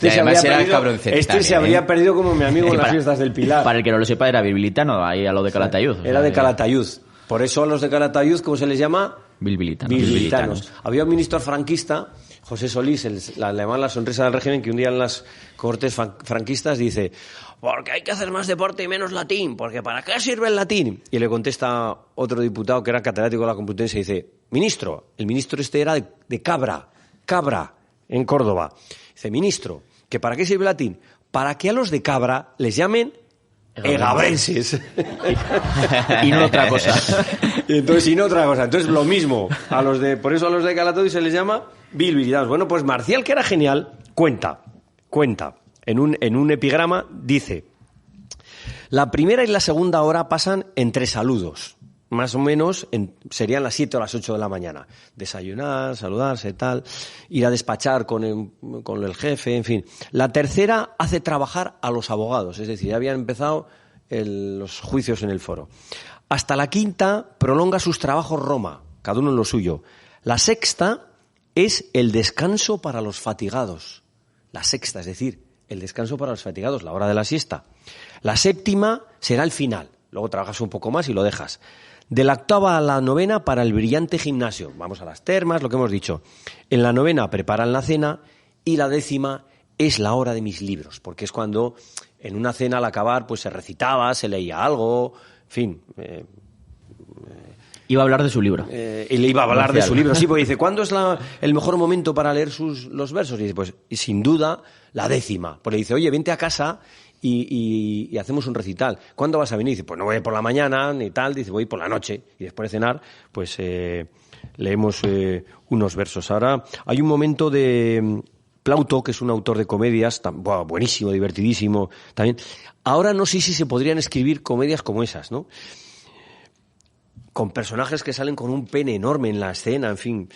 Se habría perdido como mi amigo en las fiestas del Pilar. Para el que no lo sepa, era bilbilitano, ahí a lo de Calatayud. Era de Calatayud. Por eso a los de Calatayud, ¿cómo se les llama? Bilbilitanos. Había un ministro franquista, José Solís, el alemán, la sonrisa del régimen, que un día en las cortes franquistas dice, porque hay que hacer más deporte y menos latín, porque ¿para qué sirve el latín? Y le contesta otro diputado que era catedrático de la Complutense y dice, ministro, el ministro este era de Cabra, en Córdoba. Dice, ministro, ¿que para qué sirve el latín? Para que a los de Cabra les llamen egabrenses. Y no otra cosa. Entonces lo mismo. Por eso a los de Calatayud se les llama bilbilitanos. Bueno, pues Marcial, que era genial, cuenta. En un epigrama dice: la primera y la segunda hora pasan entre saludos. Más o menos serían las 7 o las 8 de la mañana. Desayunar, saludarse, tal, ir a despachar con el jefe, en fin. La tercera hace trabajar a los abogados, es decir, ya habían empezado los juicios en el foro. Hasta la quinta prolonga sus trabajos Roma, cada uno en lo suyo. La sexta es el descanso para los fatigados. La sexta, es decir, el descanso para los fatigados, la hora de la siesta. La séptima será el final. Luego trabajas un poco más y lo dejas. De la octava a la novena para el brillante gimnasio. Vamos a las termas, lo que hemos dicho. En la novena preparan la cena y la décima es la hora de mis libros, porque es cuando en una cena al acabar pues se recitaba, se leía algo, en fin. Iba a hablar de su libro. Y le iba a hablar de su libro, sí, porque dice, ¿cuándo es el mejor momento para leer los versos? Y dice, pues sin duda la décima. Pues le dice, oye, vente a casa y hacemos un recital. ¿Cuándo vas a venir? Dice, pues no voy por la mañana ni tal, dice, voy por la noche. Y después de cenar, pues leemos unos versos. Ahora hay un momento de Plauto, que es un autor de comedias, buenísimo, divertidísimo también. Ahora no sé si se podrían escribir comedias como esas, ¿no? Con personajes que salen con un pene enorme en la escena, en fin.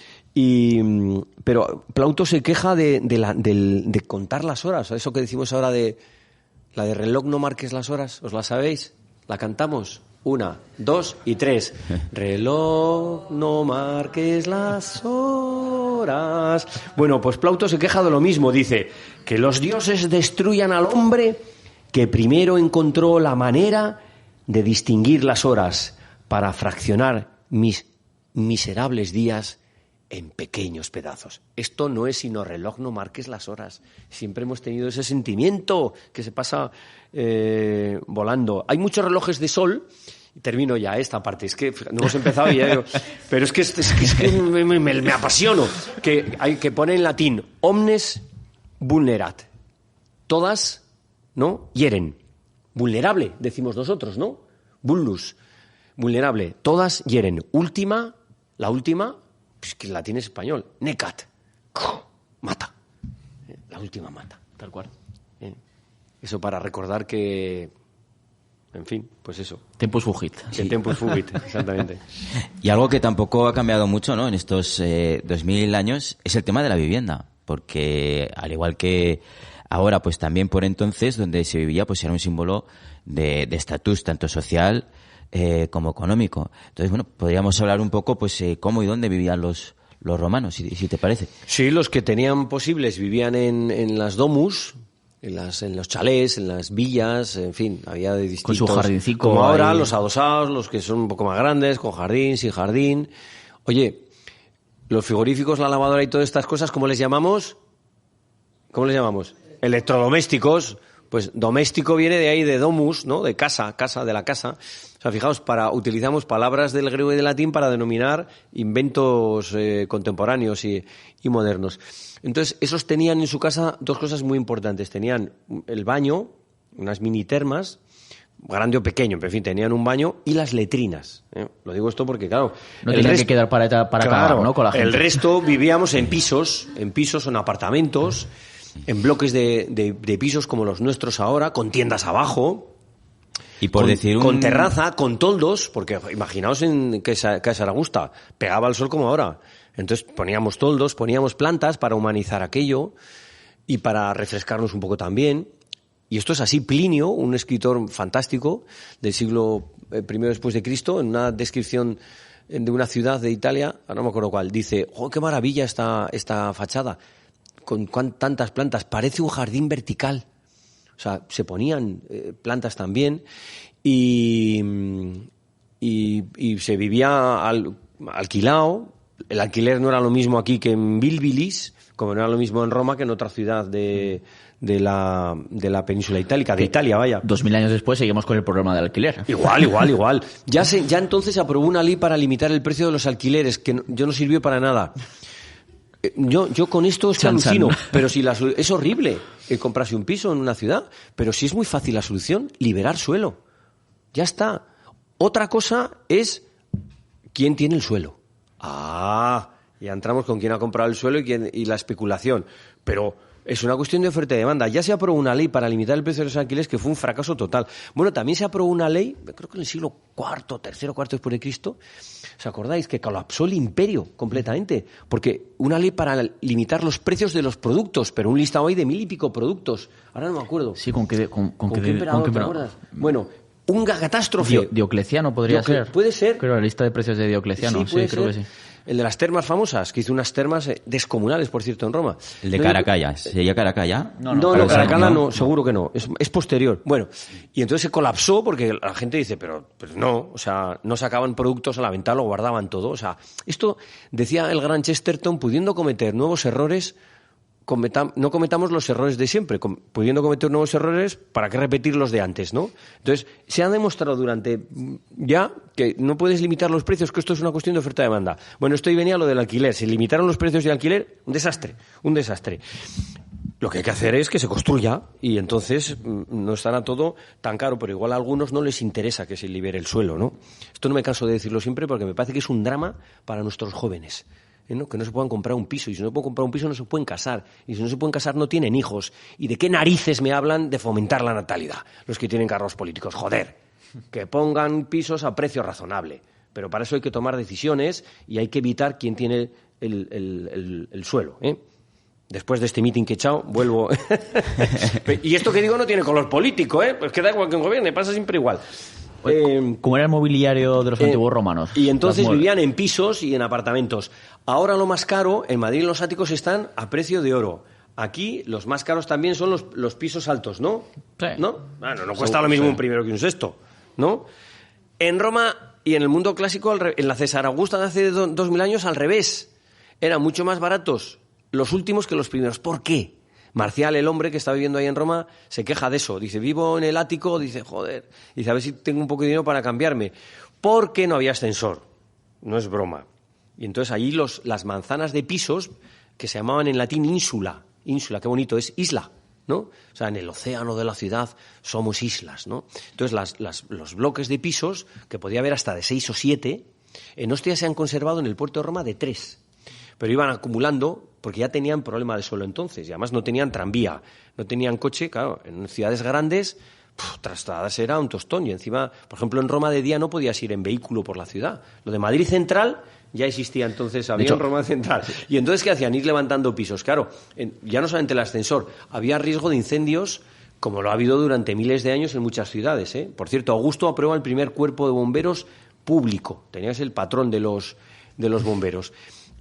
Pero Plauto se queja de contar las horas. Eso que decimos ahora la de reloj no marques las horas, ¿os la sabéis? ¿La cantamos? 1, 2 y 3. Reloj no marques las horas. Bueno, pues Plauto se queja de lo mismo. Dice que los dioses destruyan al hombre que primero encontró la manera de distinguir las horas para fraccionar mis miserables días en pequeños pedazos. Esto no es sino reloj, no marques las horas. Siempre hemos tenido ese sentimiento que se pasa volando. Hay muchos relojes de sol. Termino ya esta parte, es que no hemos empezado ya digo, pero es que me apasiono, que pone en latín omnes vulnerat, todas, ¿no? Hieren. Vulnerable, decimos nosotros, ¿no? Vulnus, vulnerable, todas hieren. Última, la última, pues que el latín es español, necat, mata. La última mata. Tal cual. Eso para recordar que, en fin, pues eso. Tempus fugit. Sí. Tempus fugit, exactamente. Y algo que tampoco ha cambiado mucho, ¿no?, en estos 2000 años es el tema de la vivienda, porque al igual que ahora, pues también por entonces donde se vivía, pues era un símbolo de estatus tanto social como económico. Entonces, bueno, podríamos hablar un poco, pues, cómo y dónde vivían los romanos, si te parece. Sí, los que tenían posibles vivían en las domus, en los chalés, en las villas, en fin, había de distintos. Con su jardincico. Como ahora, ahí. los adosados, los que son un poco más grandes, con jardín, sin jardín. Oye, los frigoríficos, la lavadora y todas estas cosas, ¿cómo les llamamos? ¿Cómo les llamamos? Electrodomésticos. Pues doméstico viene de ahí, de domus, ¿no? De casa, de la casa. O sea, fijaos, utilizamos palabras del griego y del latín para denominar inventos contemporáneos y modernos. Entonces, esos tenían en su casa dos cosas muy importantes. Tenían el baño, unas mini termas, grande o pequeño, pero en fin, tenían un baño y las letrinas. Lo digo esto porque, claro... No tenían que quedar para acabar, ¿no?, con la gente. El resto vivíamos en pisos o en apartamentos, en bloques de pisos como los nuestros ahora, con tiendas abajo... Y por con terraza, con toldos, porque imaginaos en que Saragusta pegaba el sol como ahora. Entonces poníamos toldos, poníamos plantas para humanizar aquello y para refrescarnos un poco también. Y esto es así. Plinio, un escritor fantástico del siglo I después de Cristo, en una descripción de una ciudad de Italia, ahora no me acuerdo cuál, dice: ¡oh, qué maravilla esta fachada! Con tantas plantas, parece un jardín vertical. O sea, se ponían plantas también y se vivía alquilado. El alquiler no era lo mismo aquí que en Bilbilis, como no era lo mismo en Roma que en otra ciudad de la península itálica, de Italia, vaya. 2000 años después seguimos con el problema del alquiler. Igual. Ya entonces se aprobó una ley para limitar el precio de los alquileres, que yo no sirvió para nada. Yo con esto es que alucino, pero si es horrible comprarse un piso en una ciudad, pero si es muy fácil la solución, liberar suelo. Ya está. Otra cosa es quién tiene el suelo. Ya entramos con quién ha comprado el suelo y la especulación. Pero es una cuestión de oferta y demanda. Ya se aprobó una ley para limitar el precio de los alquileres que fue un fracaso total. Bueno, también se aprobó una ley, creo que en el siglo IV, después de Cristo. ¿Os acordáis? Que colapsó el imperio completamente. Porque una ley para limitar los precios de los productos, pero un listado ahí de 1000 y pico productos. Ahora no me acuerdo. Sí, ¿con qué emperador, ¿te acuerdas? Bueno, un catástrofe. Diocleciano podría ser. Puede ser. Creo la lista de precios de Diocleciano. Sí, creo que sí. El de las termas famosas, que hizo unas termas descomunales, por cierto, en Roma. El de Caracalla. ¿Sería Caracalla? No, Caracalla no, seguro que no. Es posterior. Bueno, y entonces se colapsó porque la gente dice, pero no, o sea, no sacaban productos a la venta, lo guardaban todo. O sea, esto, decía el gran Chesterton, pudiendo cometer nuevos errores, no cometamos los errores de siempre. Pudiendo cometer nuevos errores, ¿para qué repetir los de antes, no? Entonces, se ha demostrado durante ya que no puedes limitar los precios, que esto es una cuestión de oferta y demanda. Bueno, esto ahí venía lo del alquiler. Se limitaron los precios de alquiler, un desastre. Lo que hay que hacer es que se construya y entonces no estará todo tan caro, pero igual a algunos no les interesa que se libere el suelo, ¿no? Esto no me canso de decirlo siempre porque me parece que es un drama para nuestros jóvenes. ¿No? Que no se puedan comprar un piso, y si no pueden comprar un piso no se pueden casar, y si no se pueden casar no tienen hijos. ¿Y de qué narices me hablan de fomentar la natalidad? Los que tienen cargos políticos, joder, que pongan pisos a precio razonable, pero para eso hay que tomar decisiones y hay que evitar quién tiene el suelo, Después de este meeting que he echado, vuelvo. Y esto que digo no tiene color político, pues que da igual que un gobierno, pasa siempre igual. ¿Cómo era el mobiliario de los antiguos romanos? Y entonces vivían en pisos y en apartamentos. Ahora lo más caro, en Madrid los áticos están a precio de oro. Aquí los más caros también son los pisos altos, ¿no? Sí. ¿No? Bueno, no cuesta lo mismo un primero que un sexto. ¿no? En Roma y en el mundo clásico, en la César Augusta de hace 2000 años, al revés. Eran mucho más baratos los últimos que los primeros. ¿Por qué? Marcial, el hombre que está viviendo ahí en Roma, se queja de eso. Dice, vivo en el ático, dice, joder. Dice, a ver si tengo un poco de dinero para cambiarme. Porque no había ascensor. No es broma. Y entonces allí las manzanas de pisos, que se llamaban en latín ínsula. Ínsula, qué bonito, es isla, ¿no? O sea, en el océano de la ciudad somos islas, ¿no? Entonces los bloques de pisos, que podía haber hasta de 6 o 7, en Ostia se han conservado en el puerto de Roma de 3. Pero iban acumulando porque ya tenían problema de suelo entonces y además no tenían tranvía, no tenían coche. Claro, en ciudades grandes trasladarse era un tostón y encima, por ejemplo, en Roma de día no podías ir en vehículo por la ciudad. Lo de Madrid Central ya existía entonces, había en Roma Central. Y entonces, ¿qué hacían? Ir levantando pisos. Claro, ya no solamente el ascensor, había riesgo de incendios como lo ha habido durante miles de años en muchas ciudades, ¿eh? Por cierto, Augusto aprueba el primer cuerpo de bomberos público. Tenía que ser el patrón de los bomberos.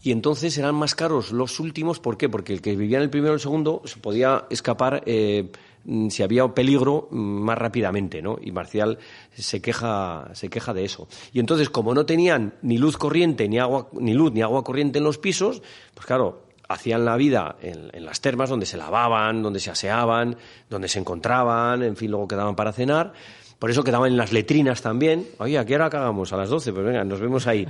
Y entonces eran más caros los últimos. ¿Por qué? Porque el que vivía en el primero o el segundo se podía escapar si había peligro más rápidamente, ¿no? Y Marcial se queja de eso. Y entonces, como no tenían ni luz corriente, ni luz ni agua corriente en los pisos, pues claro, hacían la vida en las termas donde se lavaban, donde se aseaban, donde se encontraban, en fin, luego quedaban para cenar. Por eso quedaban en las letrinas también. Oye, ¿a qué hora cagamos? A las 12, pues venga, nos vemos ahí.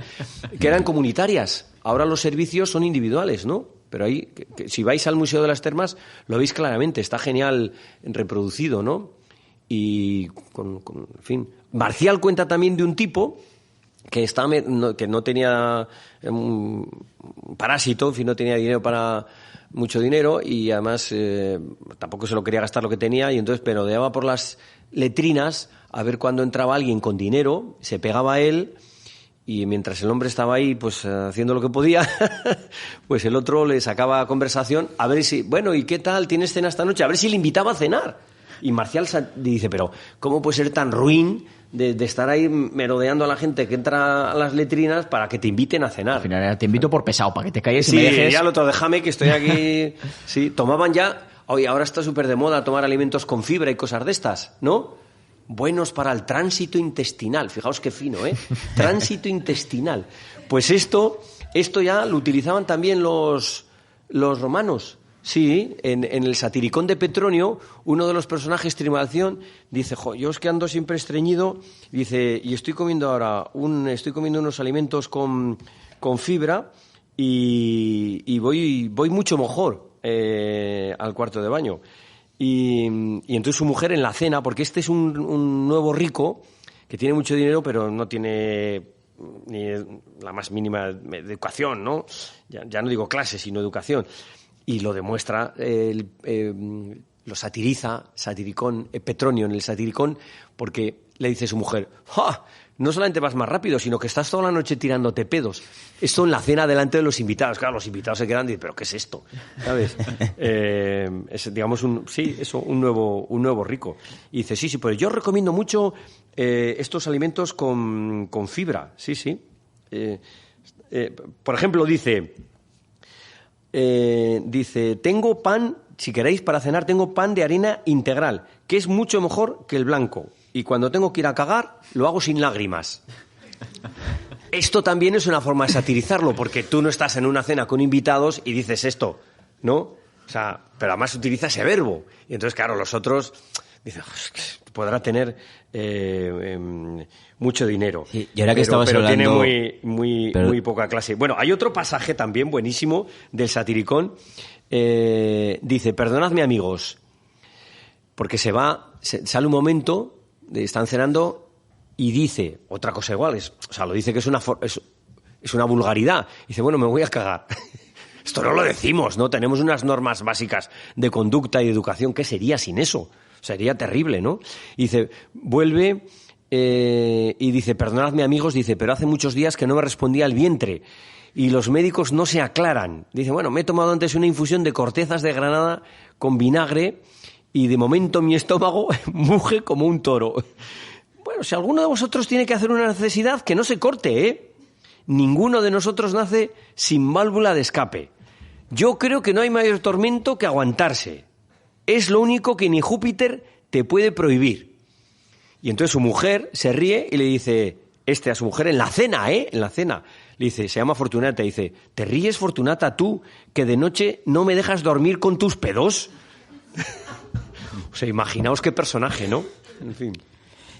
Que eran comunitarias. Ahora los servicios son individuales, ¿no? Pero ahí, si vais al Museo de las Termas, lo veis claramente. Está genial reproducido, ¿no? Y, en fin. Marcial cuenta también de un tipo que no tenía un parásito, en fin, no tenía dinero para mucho dinero y además tampoco se lo quería gastar lo que tenía y entonces perodeaba por las letrinas a ver cuándo entraba alguien con dinero, se pegaba a él y mientras el hombre estaba ahí pues haciendo lo que podía, pues el otro le sacaba conversación a ver si, bueno, ¿y qué tal? ¿Tienes cena esta noche? A ver si le invitaba a cenar. Y Marcial dice, pero ¿cómo puede ser tan ruin de estar ahí merodeando a la gente que entra a las letrinas para que te inviten a cenar? Al final era, te invito por pesado, para que te calles sí, y me dejes... ya lo otro, déjame que estoy aquí... Sí, tomaban ya... Oye, ahora está súper de moda tomar alimentos con fibra y cosas de estas, ¿no? Buenos para el tránsito intestinal. Fijaos qué fino, ¿eh? Tránsito intestinal. Pues esto ya lo utilizaban también los romanos. Sí, en el Satiricón de Petronio, uno de los personajes, Trimalción, dice, yo es que ando siempre estreñido, dice, y estoy comiendo ahora unos alimentos con fibra y voy mucho mejor al cuarto de baño. Y entonces su mujer en la cena, porque este es un nuevo rico que tiene mucho dinero, pero no tiene ni la más mínima educación, ¿no? Ya no digo clase, sino educación. Y lo demuestra, lo satiriza, Petronio en el Satiricón, porque le dice a su mujer, ¡ja! No solamente vas más rápido, sino que estás toda la noche tirándote pedos. Esto en la cena delante de los invitados. Claro, los invitados se quedan y dicen, ¿pero qué es esto? ¿Sabes? Es, digamos, un nuevo rico. Y dice, sí, pues yo recomiendo mucho estos alimentos con fibra. Sí. Por ejemplo, dice, tengo pan, si queréis para cenar, tengo pan de harina integral, que es mucho mejor que el blanco. Y cuando tengo que ir a cagar, lo hago sin lágrimas. Esto también es una forma de satirizarlo, porque tú no estás en una cena con invitados y dices esto, ¿no? O sea, pero además utiliza ese verbo. Y entonces, claro, los otros dicen, podrá tener mucho dinero. Sí, y ahora que estabas hablando... tiene muy poca clase. Bueno, hay otro pasaje también buenísimo del Satiricón. Dice, perdonadme amigos, porque sale un momento... Están cenando y dice otra cosa igual, lo dice que es una vulgaridad. Dice, bueno, me voy a cagar. Esto no lo decimos, ¿no? Tenemos unas normas básicas de conducta y de educación. ¿Qué sería sin eso? Sería terrible, ¿no? Y dice, vuelve y dice, perdonadme amigos, dice, pero hace muchos días que no me respondía el vientre y los médicos no se aclaran. Dice, bueno, me he tomado antes una infusión de cortezas de granada con vinagre y de momento mi estómago muge como un toro. Bueno, si alguno de vosotros tiene que hacer una necesidad, que no se corte, ¿eh? Ninguno de nosotros nace sin válvula de escape. Yo creo que no hay mayor tormento que aguantarse. Es lo único que ni Júpiter te puede prohibir. Y entonces su mujer se ríe y le dice, a su mujer en la cena, en la cena, le dice, se llama Fortunata, dice, ¿te ríes, Fortunata, tú, que de noche no me dejas dormir con tus pedos? O sea, imaginaos qué personaje, ¿no? En fin.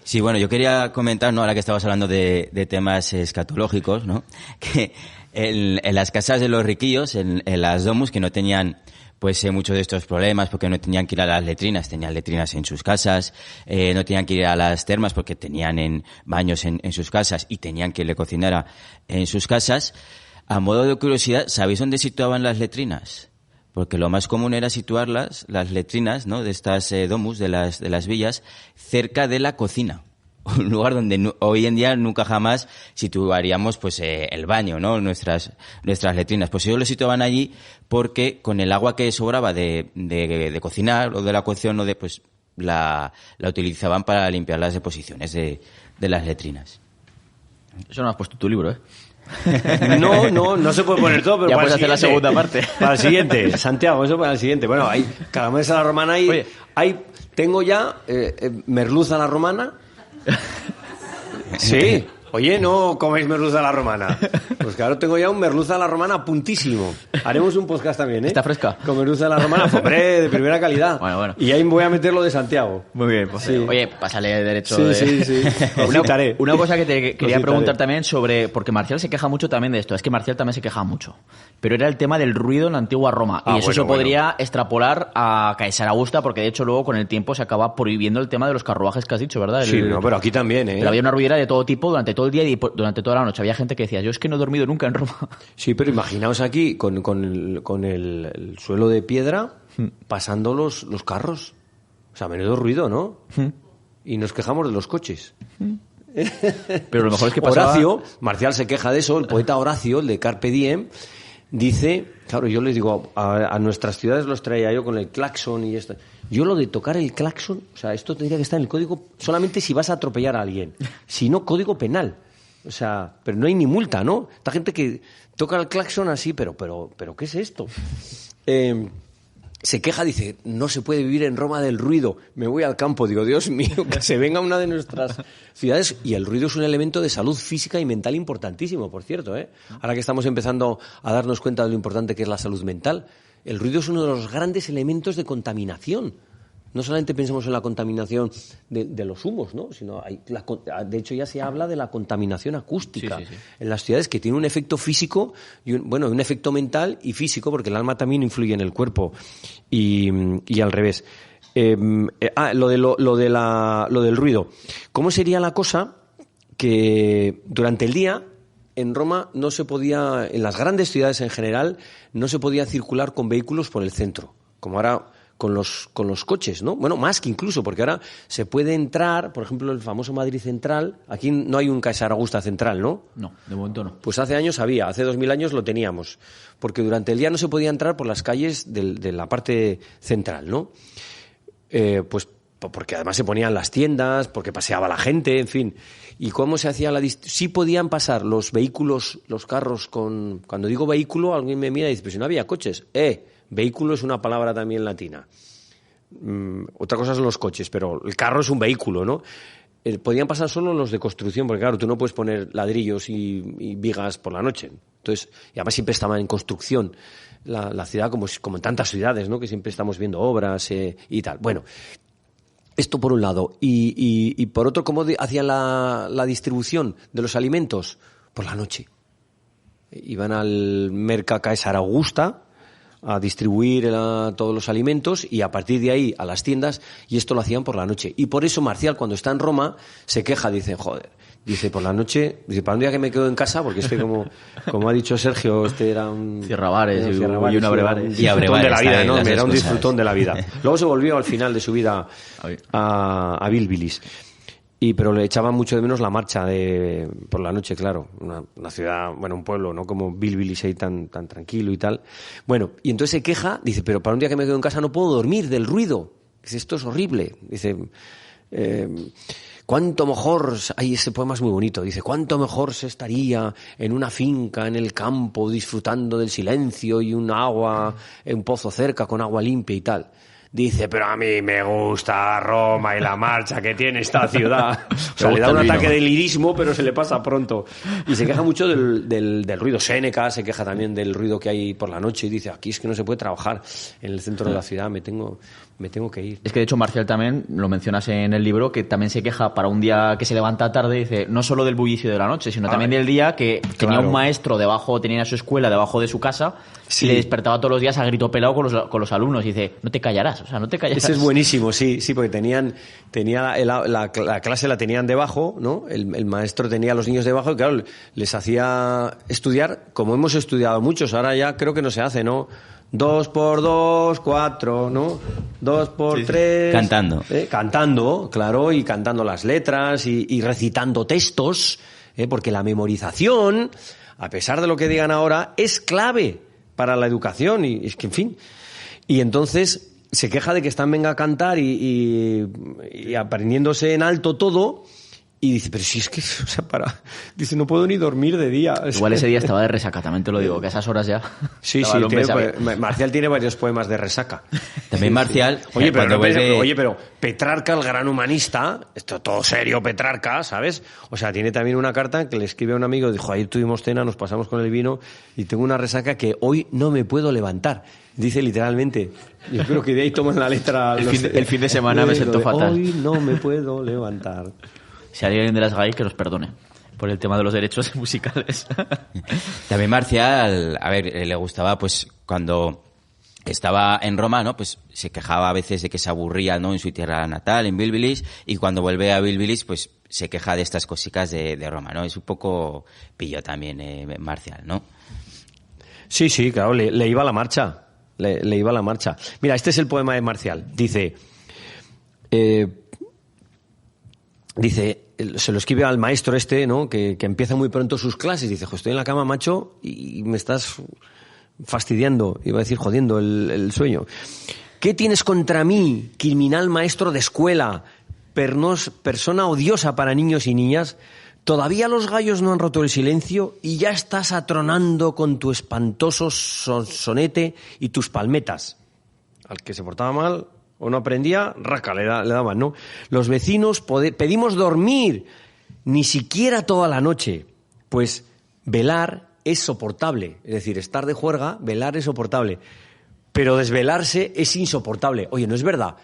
Sí, bueno, yo quería comentar, ¿no? Ahora que estabas hablando de temas escatológicos, ¿no? Que en las casas de los riquillos, en las domus, que no tenían pues muchos de estos problemas porque no tenían que ir a las letrinas, tenían letrinas en sus casas, no tenían que ir a las termas porque tenían baños en sus casas y tenían que le cocinara en sus casas. A modo de curiosidad, ¿sabéis dónde situaban las letrinas? Porque lo más común era situar las letrinas, ¿no? De estas domus, de las villas, cerca de la cocina. Un lugar donde hoy en día nunca jamás situaríamos pues el baño, ¿no? Nuestras letrinas. Pues ellos lo situaban allí porque con el agua que sobraba de cocinar o de la cocción o de pues la utilizaban para limpiar las deposiciones de las letrinas. Eso no has puesto tu libro, ¿eh? No se puede poner todo, pero ya para puedes hacer la segunda parte. Para el siguiente, Santiago, eso para el siguiente. Bueno, hay calabaza a la romana, tengo ya merluza a la romana. Sí. Oye, ¿no coméis merluza a la romana? Pues claro, tengo ya un merluza a la romana puntísimo. Haremos un podcast también, ¿eh? ¿Está fresca? Con merluza a la romana, hombre, de primera calidad. Bueno. Y ahí voy a meter lo de Santiago. Muy bien, pues sí. Oye, pásale derecho. Sí. Una cosa que te quería preguntar también sobre... Porque Marcial se queja mucho también de esto. Es que Marcial también se queja mucho. Pero era el tema del ruido en la antigua Roma. Y eso se podría extrapolar a Caesar Augusta, porque de hecho luego con el tiempo se acaba prohibiendo el tema de los carruajes que has dicho, ¿verdad? Sí, pero aquí también, ¿eh? Pero había una ruidera de todo tipo durante todo el día y durante toda la noche. Había gente que decía, yo es que no he dormido nunca en Roma. Sí, pero imaginaos aquí con el suelo de piedra pasando los carros. O sea, menudo ruido, ¿no? Y nos quejamos de los coches. Pero lo mejor es que pasaba... Horacio, Marcial se queja de eso, el poeta Horacio, el de Carpe Diem, dice, claro, yo les digo, a nuestras ciudades los traía yo con el claxon y esto. Yo lo de tocar el claxon, o sea, esto tendría que estar en el código solamente si vas a atropellar a alguien. Si no, código penal. O sea, pero no hay ni multa, ¿no? Esta gente que toca el claxon así, pero ¿qué es esto? Se queja, dice, no se puede vivir en Roma del ruido. Me voy al campo, digo, Dios mío, que se venga una de nuestras ciudades. Y el ruido es un elemento de salud física y mental importantísimo, por cierto, ¿eh? Ahora que estamos empezando a darnos cuenta de lo importante que es la salud mental, el ruido es uno de los grandes elementos de contaminación. No solamente pensemos en la contaminación de los humos, ¿no? Sino de hecho ya se habla de la contaminación acústica en las ciudades, que tiene un efecto físico y un efecto mental y físico, porque el alma también influye en el cuerpo y al revés. Lo del ruido. ¿Cómo sería la cosa que durante el día en Roma no se podía, en las grandes ciudades en general, no se podía circular con vehículos por el centro, como ahora con los coches, ¿no? Bueno, más que incluso, porque ahora se puede entrar, por ejemplo, el famoso Madrid Central. Aquí no hay un Caesar Augusta Central, ¿no? No, de momento no. Pues hace años había, hace 2000 años lo teníamos, porque durante el día no se podía entrar por las calles de la parte central, ¿no? Pues porque además se ponían las tiendas, porque paseaba la gente, en fin. ¿Y cómo se hacía sí podían pasar los vehículos, los carros con... Cuando digo vehículo, alguien me mira y dice, pues si no había coches. Vehículo es una palabra también latina. Otra cosa son los coches, pero el carro es un vehículo, ¿no? Podían pasar solo los de construcción, porque claro, tú no puedes poner ladrillos y vigas por la noche. Entonces, y además siempre estaban en construcción la ciudad, como en tantas ciudades, ¿no? Que siempre estamos viendo obras y tal. Bueno, esto por un lado. Y por otro, ¿cómo hacían la distribución de los alimentos? Por la noche. Iban al Merca Caesar Augusta a distribuir todos los alimentos y a partir de ahí a las tiendas, y esto lo hacían por la noche. Y por eso Marcial, cuando está en Roma, se queja, dice, dice, por la noche, dice, para un día que me quedo en casa, porque es que como ha dicho Sergio, este era un... Cierrabares y un abrevares. Y disfrutón de la vida, ¿no? Era un disfrutón de la vida. Luego se volvió al final de su vida a Bilbilis. Pero le echaban mucho de menos la marcha por la noche, claro. Una ciudad, bueno, un pueblo, ¿no? Como Bilbilis ahí tan tranquilo y tal. Bueno, y entonces se queja, dice, pero para un día que me quedo en casa no puedo dormir del ruido. Dice, esto es horrible. Dice, cuánto mejor, ese poema es muy bonito, dice, cuánto mejor se estaría en una finca, en el campo, disfrutando del silencio y un pozo cerca con agua limpia y tal. dice, pero a mí me gusta Roma y la marcha que tiene esta ciudad. O sea, le da un ataque de lirismo, pero se le pasa pronto. Y se queja mucho del ruido. Séneca se queja también del ruido que hay por la noche y dice, aquí es que no se puede trabajar en el centro de la ciudad, me tengo que ir. Es que de hecho Marcial también, lo mencionas en el libro, que también se queja para un día que se levanta tarde, dice, no solo del bullicio de la noche, sino también del día que tenía un maestro debajo, tenía su escuela debajo de su casa, y le despertaba todos los días a grito pelado con los alumnos, y dice, no te callarás, o sea, no te callarás. Ese es buenísimo, sí, porque la clase la tenían debajo, ¿no? El maestro tenía a los niños debajo y claro, les hacía estudiar, como hemos estudiado muchos, ahora ya creo que no se hace, ¿no? 2 por 2, 4, ¿no? 2 por 3... Cantando. Cantando, claro, y cantando las letras y recitando textos, porque la memorización, a pesar de lo que digan ahora, es clave para la educación y es que, en fin... Y entonces se queja de que están venga a cantar y aprendiéndose en alto todo... Y dice, pero si es que, o sea, dice, no puedo ni dormir de día. Igual ese día estaba de resaca, también te lo digo, que a esas horas ya. Sí, Marcial tiene varios poemas de resaca. También Marcial. Oye, pero Petrarca, el gran humanista, esto todo serio, Petrarca, ¿sabes? O sea, tiene también una carta que le escribe a un amigo, dijo, ayer tuvimos cena, nos pasamos con el vino y tengo una resaca que hoy no me puedo levantar. Dice literalmente. Yo creo que de ahí toman la letra. El fin de semana me siento fatal. Hoy no me puedo levantar. Si hay alguien de las GAI, que nos perdone por el tema de los derechos musicales. También Marcial, a ver, le gustaba, pues, cuando estaba en Roma, ¿no? Pues se quejaba a veces de que se aburría, ¿no? En su tierra natal, en Bilbilis, y cuando vuelve a Bilbilis, pues se queja de estas cositas de Roma, ¿no? Es un poco pillo también, Marcial, ¿no? Sí, claro, le iba la marcha. Le iba la marcha. Mira, este es el poema de Marcial. Dice, se lo escribe al maestro ¿no? Que empieza muy pronto sus clases. Dice, estoy en la cama, macho, y me estás fastidiando, iba a decir jodiendo el sueño. ¿Qué tienes contra mí, criminal maestro de escuela, persona odiosa para niños y niñas? Todavía los gallos no han roto el silencio y ya estás atronando con tu espantoso sonete y tus palmetas. Al que se portaba mal o no aprendía, raca, le daban, ¿no? Los vecinos pedimos dormir, ni siquiera toda la noche, pues velar es soportable. Es decir, estar de juerga, velar es soportable. Pero desvelarse es insoportable. Oye, no es verdad.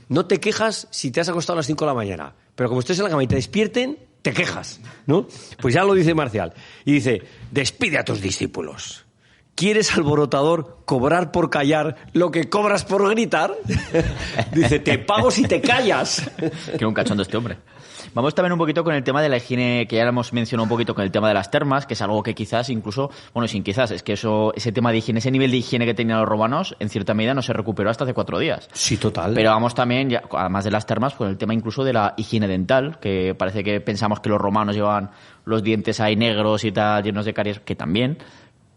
No te quejas si te has acostado a las 5 de la mañana, pero como estés en la cama y te despierten, te quejas, ¿no? Pues ya lo dice Marcial. Y dice, despide a tus discípulos. ¿Quieres, alborotador, cobrar por callar lo que cobras por gritar? Dice, te pago si te callas. Que un cachondo este hombre. Vamos también un poquito con el tema de la higiene, que ya lo hemos mencionado un poquito con el tema de las termas, que es algo que quizás incluso, es que ese tema de higiene, ese nivel de higiene que tenían los romanos, en cierta medida no se recuperó hasta hace 4 días. Sí, total. Pero vamos también, ya, además de las termas, pues el tema incluso de la higiene dental, que parece que pensamos que los romanos llevaban los dientes ahí negros y tal, llenos de caries, que también...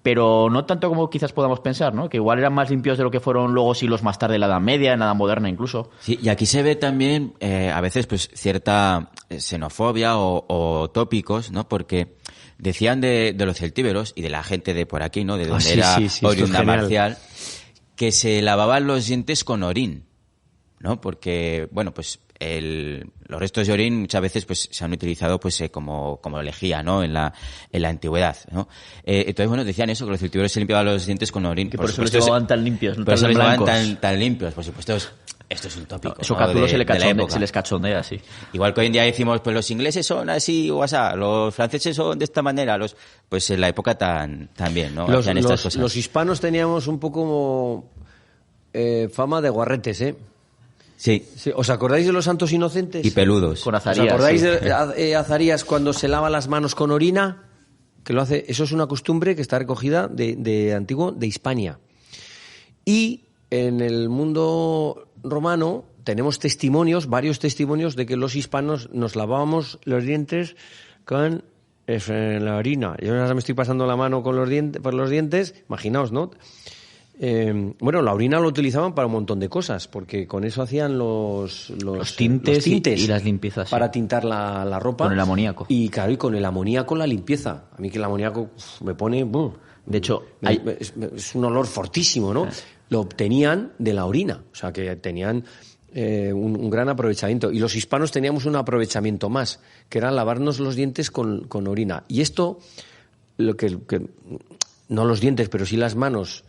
Pero no tanto como quizás podamos pensar, ¿no? Que igual eran más limpios de lo que fueron luego siglos más tarde en la Edad Media, en la Edad Moderna incluso. Sí, y aquí se ve también a veces pues cierta xenofobia o tópicos, ¿no? Porque decían de los celtíberos y de la gente de por aquí, ¿no? De donde era oriunda Marcial, que se lavaban los dientes con orín, ¿no? Porque, bueno, pues los restos de orín muchas veces pues se han utilizado pues como lejía, ¿no? En la antigüedad, ¿no? Entonces, bueno, decían eso, que los celtíberos se limpiaban los dientes con orín. Que por eso los llevaban tan limpios, por eso los llevaban tan limpios, por supuesto. Esto es un tópico. Eso, ¿no? Cátulo se les cachondea, sí. Igual que hoy en día decimos, pues los ingleses son así o así, los franceses son de esta manera, pues en la época también, ¿no? Los hispanos teníamos un poco fama de guarretes, ¿eh? Sí. ¿Os acordáis de los santos inocentes? Y peludos. Con Azarías. ¿Os acordáis de Azarías cuando se lava las manos con orina? Que lo hace. Eso es una costumbre que está recogida de antiguo de Hispania. Y en el mundo romano tenemos varios testimonios de que los hispanos nos lavábamos los dientes con la orina. Yo ahora me estoy pasando la mano por los dientes, imaginaos, ¿no? Bueno, la orina lo utilizaban para un montón de cosas, porque con eso hacían los tintes y las limpiezas. Para tintar la ropa. Con el amoníaco. Y claro, y con el amoníaco la limpieza. A mí que el amoníaco me pone... De hecho, es un olor fortísimo, ¿no? lo obtenían de la orina, o sea que tenían un gran aprovechamiento. Y los hispanos teníamos un aprovechamiento más, que era lavarnos los dientes con orina. Y esto, lo que no los dientes, pero sí las manos,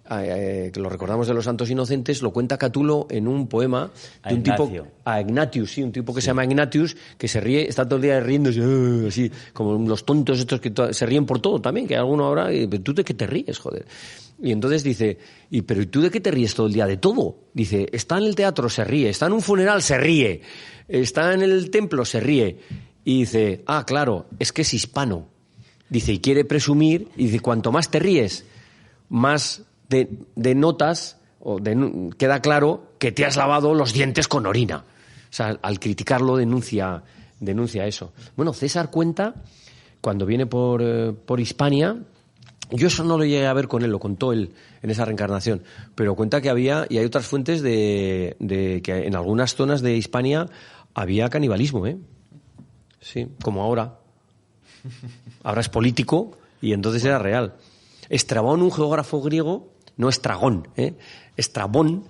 que lo recordamos de los Santos Inocentes, lo cuenta Catulo en un poema de un tipo, a Ignatius, sí, un tipo que se llama Ignatius, que se ríe, está todo el día riéndose, así, como los tontos estos que se ríen por todo también, que hay alguno ahora, ¿tú de qué te ríes, joder? Y entonces dice, pero ¿y tú de qué te ríes todo el día? De todo. Dice, está en el teatro, se ríe, está en un funeral, se ríe, está en el templo, se ríe. Y dice, claro, es que es hispano. Dice, y quiere presumir, y dice, cuanto más te ríes, más de notas, queda claro que te has lavado los dientes con orina. O sea, al criticarlo denuncia eso. Bueno, César cuenta, cuando viene por Hispania, yo eso no lo llegué a ver con él, lo contó él en esa reencarnación, pero cuenta que había, y hay otras fuentes de que en algunas zonas de Hispania había canibalismo, sí, como ahora. Ahora es político y entonces era real. Estrabón, un geógrafo griego, no Estragón, Estrabón,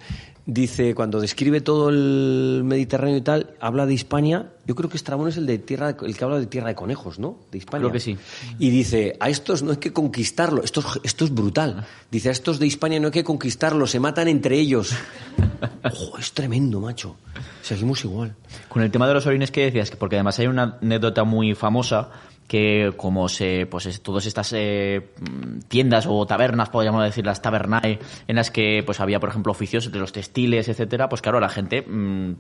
dice, cuando describe todo el Mediterráneo y tal, habla de Hispania. Yo creo que Estrabón es el que habla de tierra de conejos, ¿no? De Hispania. Creo que sí. Y dice, a estos no hay que conquistarlo. Esto es brutal. Dice, a estos de Hispania no hay que conquistarlos, se matan entre ellos. Ojo, es tremendo, macho. Seguimos igual. Con el tema de los orines que decías, porque además hay una anécdota muy famosa que como todas estas tiendas o tabernas, podríamos decir las tabernae, en las que pues había, por ejemplo, oficios de los textiles, etcétera, pues claro, la gente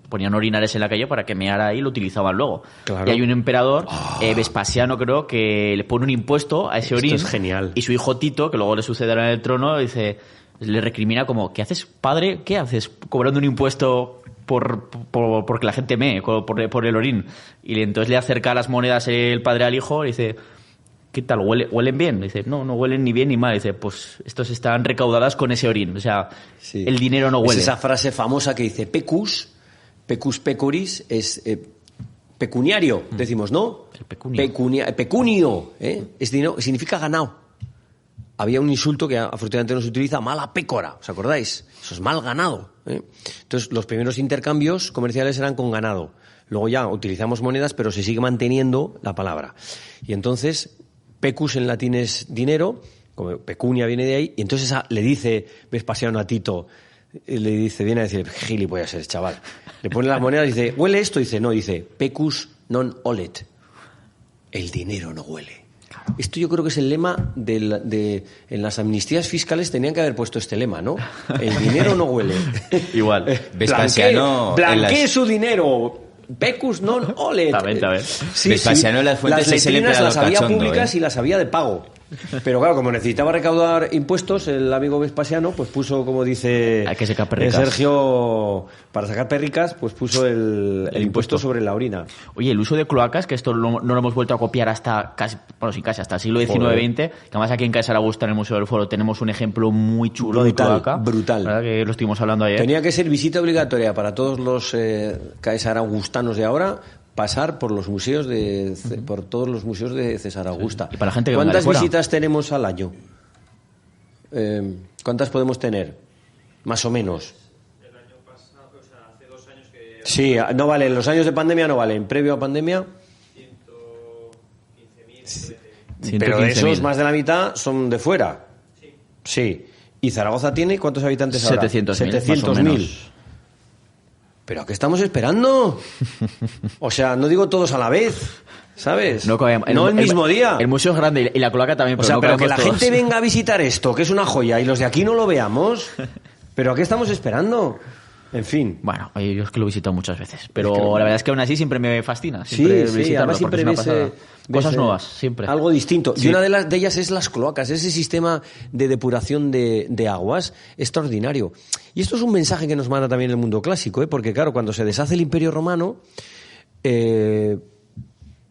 ponían orinares en la calle para que meara ahí y lo utilizaban luego. Claro. Y hay un emperador, Vespasiano creo, que le pone un impuesto a ese orín. Esto es genial. Y su hijo Tito, que luego le sucederá en el trono, le recrimina como, ¿qué haces, padre? ¿Qué haces cobrando un impuesto porque la gente mee por el orín? Y entonces le acerca las monedas el padre al hijo y dice, ¿qué tal? ¿Huelen bien? Dice, no huelen ni bien ni mal. Dice, pues estos están recaudadas con ese orín. O sea, sí. El dinero no huele. Es esa frase famosa que dice, pecus pecuris, es pecuniario, decimos, ¿no? El pecunio. Pecunio, es dinero, significa ganado. Había un insulto que afortunadamente no se utiliza, mala pécora, ¿os acordáis? Eso es mal ganado. Entonces, los primeros intercambios comerciales eran con ganado. Luego ya utilizamos monedas, pero se sigue manteniendo la palabra. Y entonces, pecus en latín es dinero, como pecunia viene de ahí, y entonces le dice Vespasiano a Tito, viene a decir, gilipollas eres, chaval. Le pone las monedas y dice, ¿huele esto? Dice, no, dice, pecus non olet. El dinero no huele. Esto yo creo que es el lema en las amnistías fiscales tenían que haber puesto este lema, ¿no? El dinero no huele. Igual. Vespasiano blanquee su dinero. Pecus non olet. También. Sí, Vespasiano en las fuentes las es el letrinas emperador las había cachondo, públicas y las había de pago. Pero claro, como necesitaba recaudar impuestos, el amigo Vespasiano pues puso, como dice hay que sacar perricas. Sergio, para sacar perricas, pues puso el impuesto sobre la orina. Oye, el uso de cloacas, que esto no lo hemos vuelto a copiar hasta hasta el siglo XIX-XX, que además aquí en Casa Augusta, en el Museo del Foro, tenemos un ejemplo muy chulo de cloaca. Brutal. ¿Verdad? Que lo estuvimos hablando ayer. Tenía que ser visita obligatoria para todos los caesaraugustanos de ahora, pasar por los museos por todos los museos de César Augusta. Y para la gente que ¿Cuántas visitas tenemos al año? ¿Cuántas podemos tener? Más o menos. El año pasado, o sea, hace 2 años que... Sí, no valen, los años de pandemia no valen. Previo a pandemia... 115.000. Pero de esos, más de la mitad son de fuera. Sí. ¿Y Zaragoza tiene cuántos habitantes ahora? 700.000. ¿Pero a qué estamos esperando? O sea, no digo todos a la vez, ¿sabes? No el mismo día. El museo es grande y la cloaca también. O sea, pero que la gente venga a visitar esto, que es una joya, y los de aquí no lo veamos. ¿Pero a qué estamos esperando? En fin. Bueno, yo es que lo he visitado muchas veces, pero la verdad es que aún así siempre me fascina. Sí, además siempre ves cosas nuevas, siempre. Algo distinto. Sí. Y una de ellas es las cloacas, ese sistema de depuración de aguas extraordinario. Y esto es un mensaje que nos manda también el mundo clásico, porque claro, cuando se deshace el Imperio Romano, se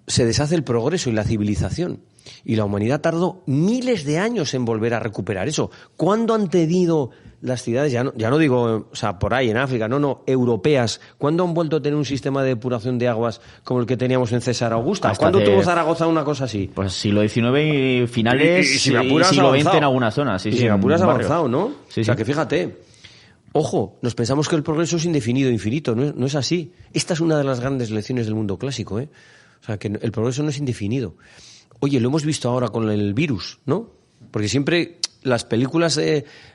deshace el progreso y la civilización. Y la humanidad tardó miles de años en volver a recuperar eso. ¿Cuándo han tenido las ciudades, ya no digo, o sea, por ahí en África, no, europeas, ¿cuándo han vuelto a tener un sistema de depuración de aguas como el que teníamos en César Augusta? Hasta ¿Cuándo hace- tuvo Zaragoza una cosa así? Pues siglo XIX y finales Y si me apuras, siglo XX avanzado. en algunas zonas. Sí, Y sí, si me en apuras, barrios. avanzado, ¿no? Sí, O sea, sí. que fíjate, ojo, nos pensamos que el progreso es indefinido, infinito, no es así. Esta es una de las grandes lecciones del mundo clásico, ¿eh? O sea, que el progreso no es indefinido. Oye, lo hemos visto ahora con el virus, ¿no? Porque siempre las películas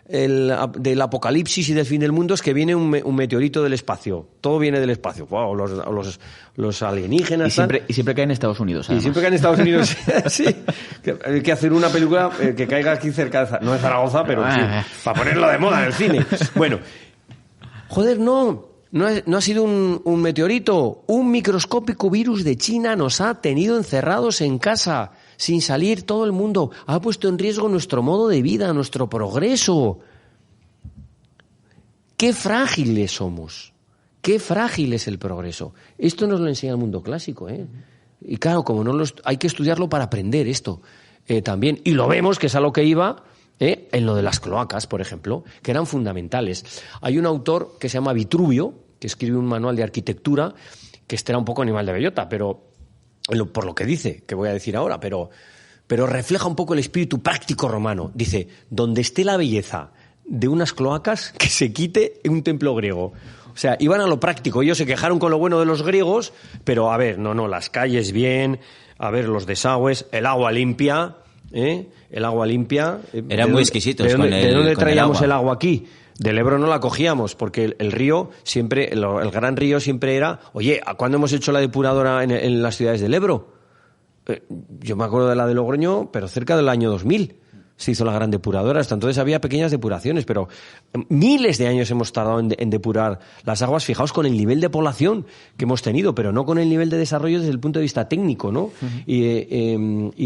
del apocalipsis y del fin del mundo es que viene un meteorito del espacio. Todo viene del espacio. Wow, los alienígenas. Y siempre cae en Estados Unidos. Y además. siempre que en Estados Unidos, sí. Hay que hacer una película que caiga aquí cerca de no de Zaragoza, pero sí, para ponerlo de moda en el cine. Bueno, joder, no ha sido un meteorito. Un microscópico virus de China nos ha tenido encerrados en casa, sin salir todo el mundo. Ha puesto en riesgo nuestro modo de vida, nuestro progreso. Qué frágiles somos. Qué frágil es el progreso. Esto nos lo enseña el mundo clásico, ¿eh? Y claro, como hay que estudiarlo para aprender esto también. Y lo vemos, que es a lo que iba, en lo de las cloacas, por ejemplo, que eran fundamentales. Hay un autor que se llama Vitruvio, que escribe un manual de arquitectura, que este era un poco animal de bellota, pero por lo que dice, que voy a decir ahora, pero refleja un poco el espíritu práctico romano. Dice, donde esté la belleza de unas cloacas, que se quite en un templo griego. O sea, iban a lo práctico. Ellos se quejaron con lo bueno de los griegos, pero a ver, no, las calles bien, a ver, los desagües, el agua limpia, el agua limpia. Eran muy exquisitos ¿De con dónde el traíamos agua. el agua aquí? Del Ebro no la cogíamos, porque el río siempre, el gran río siempre era, oye, ¿a cuándo hemos hecho la depuradora en las ciudades del Ebro? Yo me acuerdo de la de Logroño, pero cerca del año 2000 se hizo la gran depuradora. Hasta entonces había pequeñas depuraciones, pero miles de años hemos tardado en depurar las aguas. Fijaos con el nivel de población que hemos tenido, pero no con el nivel de desarrollo desde el punto de vista técnico, ¿no? Y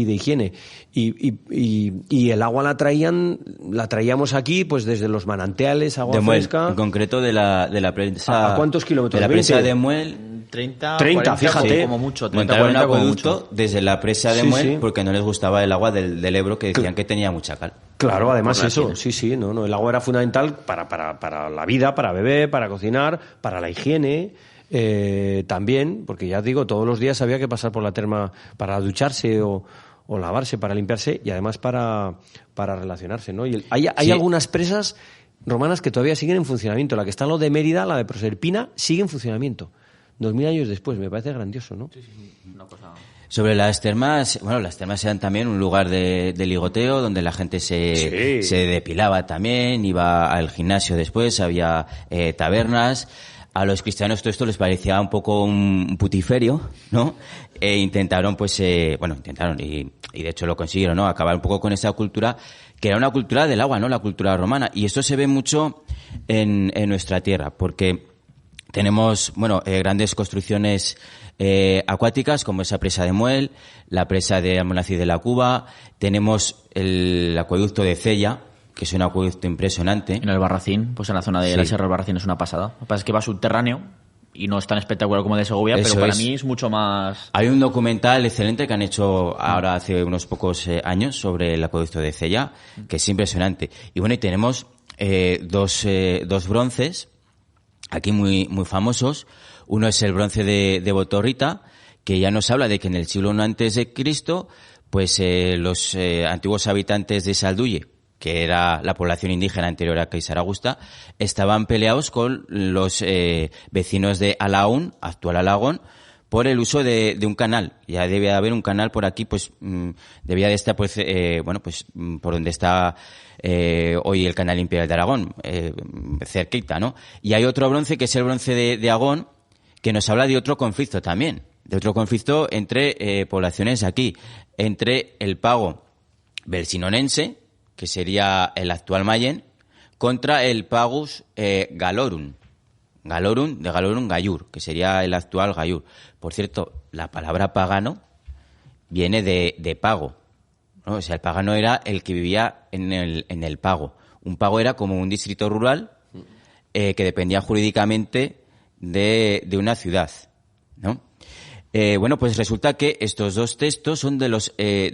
de higiene. Y el agua la traíamos aquí, pues desde los manantiales, agua De Muel, fresca. en concreto de la presa. ¿A cuántos kilómetros? De la presa 20. de Muel. 30, 30, 40, fíjate. como mucho. 30, Montaron un 40 como acueducto mucho. desde la presa de Sí, Muel sí. porque no les gustaba el agua del Ebro, que decían que tenía mucha cal. Claro, además Por eso, la sí, no, el agua era fundamental para la vida, para beber, para cocinar, para la higiene, también, porque ya digo, todos los días había que pasar por la terma para ducharse o lavarse, para limpiarse y además para relacionarse, ¿no? Y hay Sí. algunas presas romanas que todavía siguen en funcionamiento. La que está en lo de Mérida, la de Proserpina, sigue en funcionamiento. 2000 años después, me parece grandioso, ¿no? Sobre las termas, bueno, las termas eran también un lugar de ligoteo donde la gente se depilaba también, iba al gimnasio después, había tabernas. A los cristianos todo esto les parecía un poco un putiferio, ¿no? Intentaron, y de hecho lo consiguieron, ¿no? Acabar un poco con esa cultura, que era una cultura del agua, ¿no? La cultura romana. Y esto se ve mucho en nuestra tierra, porque tenemos, grandes construcciones acuáticas, como esa presa de Muel, la presa de Almonacid de la Cuba, tenemos el acueducto de Cella, que es un acueducto impresionante. En el Barracín, pues en la zona de Sí. la Sierra del Barracín es una pasada. Lo que pasa es que va subterráneo y no es tan espectacular como el de Segovia, Eso pero para es. mí es mucho más... Hay un documental excelente que han hecho ahora hace unos pocos años sobre el acueducto de Cella, que es impresionante. Y bueno, y tenemos dos bronces aquí muy, muy famosos. Uno es el bronce de Botorrita, que ya nos habla de que en el siglo I antes de Cristo, pues los antiguos habitantes de Salduye, que era la población indígena anterior a César Augusta, estaban peleados con los vecinos de Alaún, actual Alagón, por el uso de un canal. Ya debía haber un canal por aquí, pues debía de estar, pues por donde está hoy el canal Imperial de Aragón, cerquita, ¿no? Y hay otro bronce que es el bronce de Agón, que nos habla de otro conflicto también, de otro conflicto entre poblaciones aquí, entre el pago belsinonense, que sería el actual Mayen, contra el pagus Galorum. Galorum, de Galorum Gayur, que sería el actual Gayur. Por cierto, la palabra pagano viene de pago, ¿no? O sea, el pagano era el que vivía en el pago. Un pago era como un distrito rural que dependía jurídicamente de una ciudad, ¿no? Pues resulta que estos dos textos son de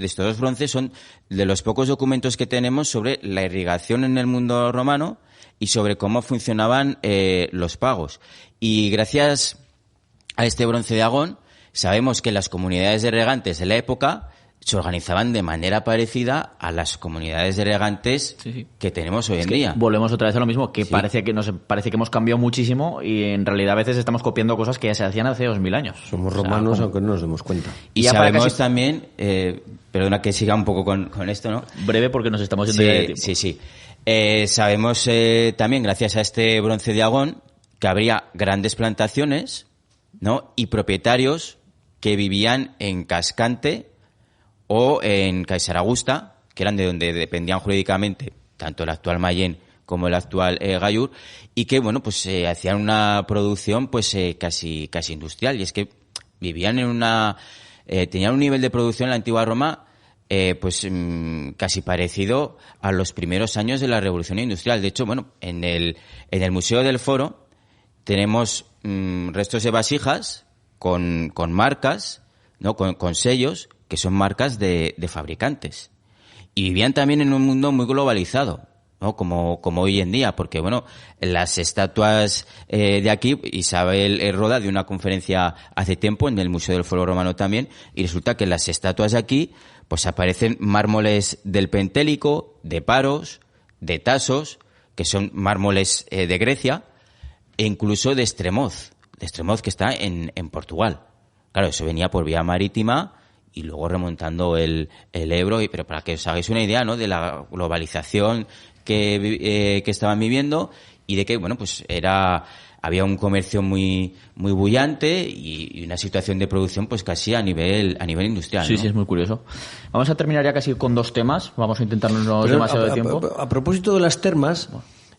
estos dos bronces son de los pocos documentos que tenemos sobre la irrigación en el mundo romano y sobre cómo funcionaban los pagos. Y gracias a este bronce de Agón, sabemos que las comunidades de regantes de la época se organizaban de manera parecida a las comunidades de regantes que tenemos hoy en día. Volvemos otra vez a lo mismo, que Sí. parece que hemos cambiado muchísimo y en realidad a veces estamos copiando cosas que ya se hacían hace 2000 años. Somos O sea, romanos, como- aunque no nos demos cuenta. Y ya para sabemos casi- también, perdona que siga un poco con esto, ¿no? Breve porque nos estamos yendo ya de tiempo. Sí. Sabemos también, gracias a este bronce de Agón, que habría grandes plantaciones, ¿no? Y propietarios que vivían en Cascante o en Caesaragusta, que eran de donde dependían jurídicamente tanto el actual Mayén como el actual Gallur, y que, bueno, pues hacían una producción pues casi industrial. Y es que vivían en tenían un nivel de producción en la antigua Roma casi parecido a los primeros años de la Revolución Industrial. De hecho, bueno, en el Museo del Foro tenemos restos de vasijas con marcas, ¿no? Con sellos que son marcas de fabricantes. Y vivían también en un mundo muy globalizado, ¿no? Como hoy en día, porque, bueno, las estatuas de aquí, Isabel Roda dio una conferencia hace tiempo en el Museo del Foro Romano también, y resulta que en las estatuas de aquí pues aparecen mármoles del Pentélico, de Paros, de Tasos, que son mármoles de Grecia, e incluso de Estremoz que está en Portugal. Claro, eso venía por vía marítima y luego remontando el Ebro, pero para que os hagáis una idea, ¿no?, de la globalización que estaban viviendo y de que, bueno, pues había un comercio muy bullante y una situación de producción pues casi a nivel industrial, Sí, ¿no? sí, es muy curioso. Vamos a terminar ya casi con 2 temas. Vamos a intentar no irnos demasiado de tiempo. A propósito de las termas,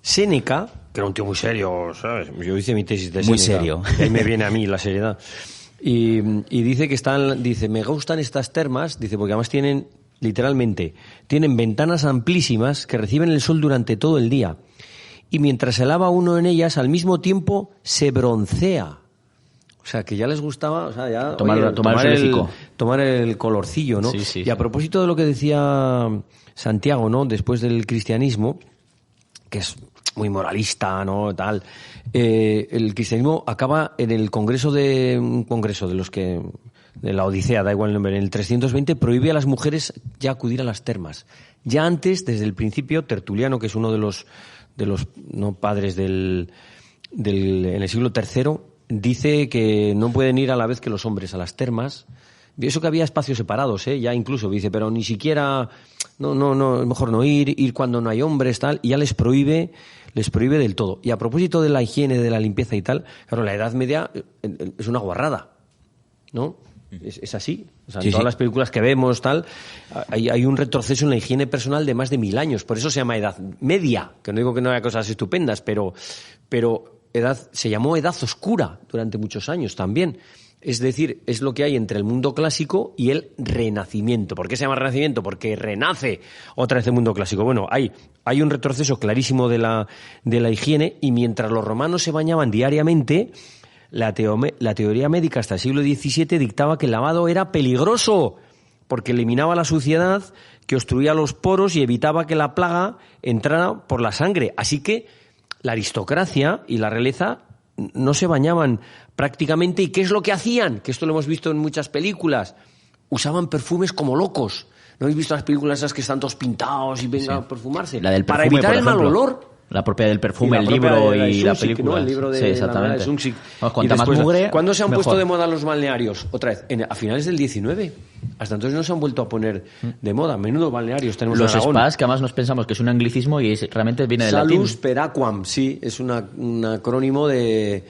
Séneca, que era un tío muy serio, ¿sabes? Yo hice mi tesis de Séneca. Muy serio. Ahí me viene a mí la seriedad. Y dice que dice, me gustan estas termas, dice, porque además tienen ventanas amplísimas que reciben el sol durante todo el día. Y mientras se lava uno en ellas, al mismo tiempo se broncea. O sea, que ya les gustaba, o sea, ya Tomar el solecito. tomar el colorcillo, ¿no? Sí. Y a propósito de lo que decía Santiago, ¿no?, después del cristianismo, que es muy moralista, ¿no?, tal, el cristianismo acaba en un congreso de los que de la Odisea, da igual el nombre, en el 320 prohíbe a las mujeres ya acudir a las termas. Ya antes, desde el principio, Tertuliano, que es uno de los no padres en el siglo III, dice que no pueden ir a la vez que los hombres a las termas. Y eso que había espacios separados, ya incluso, dice, pero ni siquiera, no, es mejor no ir cuando no hay hombres, tal, y ya les prohíbe del todo. Y a propósito de la higiene, de la limpieza y tal, claro, la Edad Media es una guarrada, ¿no? Es así. O sea, en todas las películas que vemos, tal, hay un retroceso en la higiene personal de más de 1000 años. Por eso se llama Edad Media, que no digo que no haya cosas estupendas, pero se llamó Edad Oscura durante muchos años también. Es decir, es lo que hay entre el mundo clásico y el Renacimiento. ¿Por qué se llama Renacimiento? Porque renace otra vez el mundo clásico. Bueno, hay un retroceso clarísimo de la higiene, y mientras los romanos se bañaban diariamente, la teoría médica hasta el siglo XVII dictaba que el lavado era peligroso porque eliminaba la suciedad, que obstruía los poros y evitaba que la plaga entrara por la sangre. Así que la aristocracia y la realeza no se bañaban prácticamente. ¿Y qué es lo que hacían? Que esto lo hemos visto en muchas películas. Usaban perfumes como locos. ¿No habéis visto las películas esas que están todos pintados y vengan a perfumarse? La del para perfume, evitar por el mal ejemplo. olor. La propia del perfume, Y el la propia libro de y la Sunsic, película. ¿no? El libro de sí, exactamente. la Sunsic. Vamos, Y cuanta más después, mugre, ¿cuándo se han mejor. puesto de moda los balnearios? Otra vez, a finales del 19. Hasta entonces no se han vuelto a poner de moda. Menudo balnearios tenemos Los en Aragón. spas, que además nos pensamos que es un anglicismo y realmente viene del latín. Salus per aquam, sí, es un acrónimo de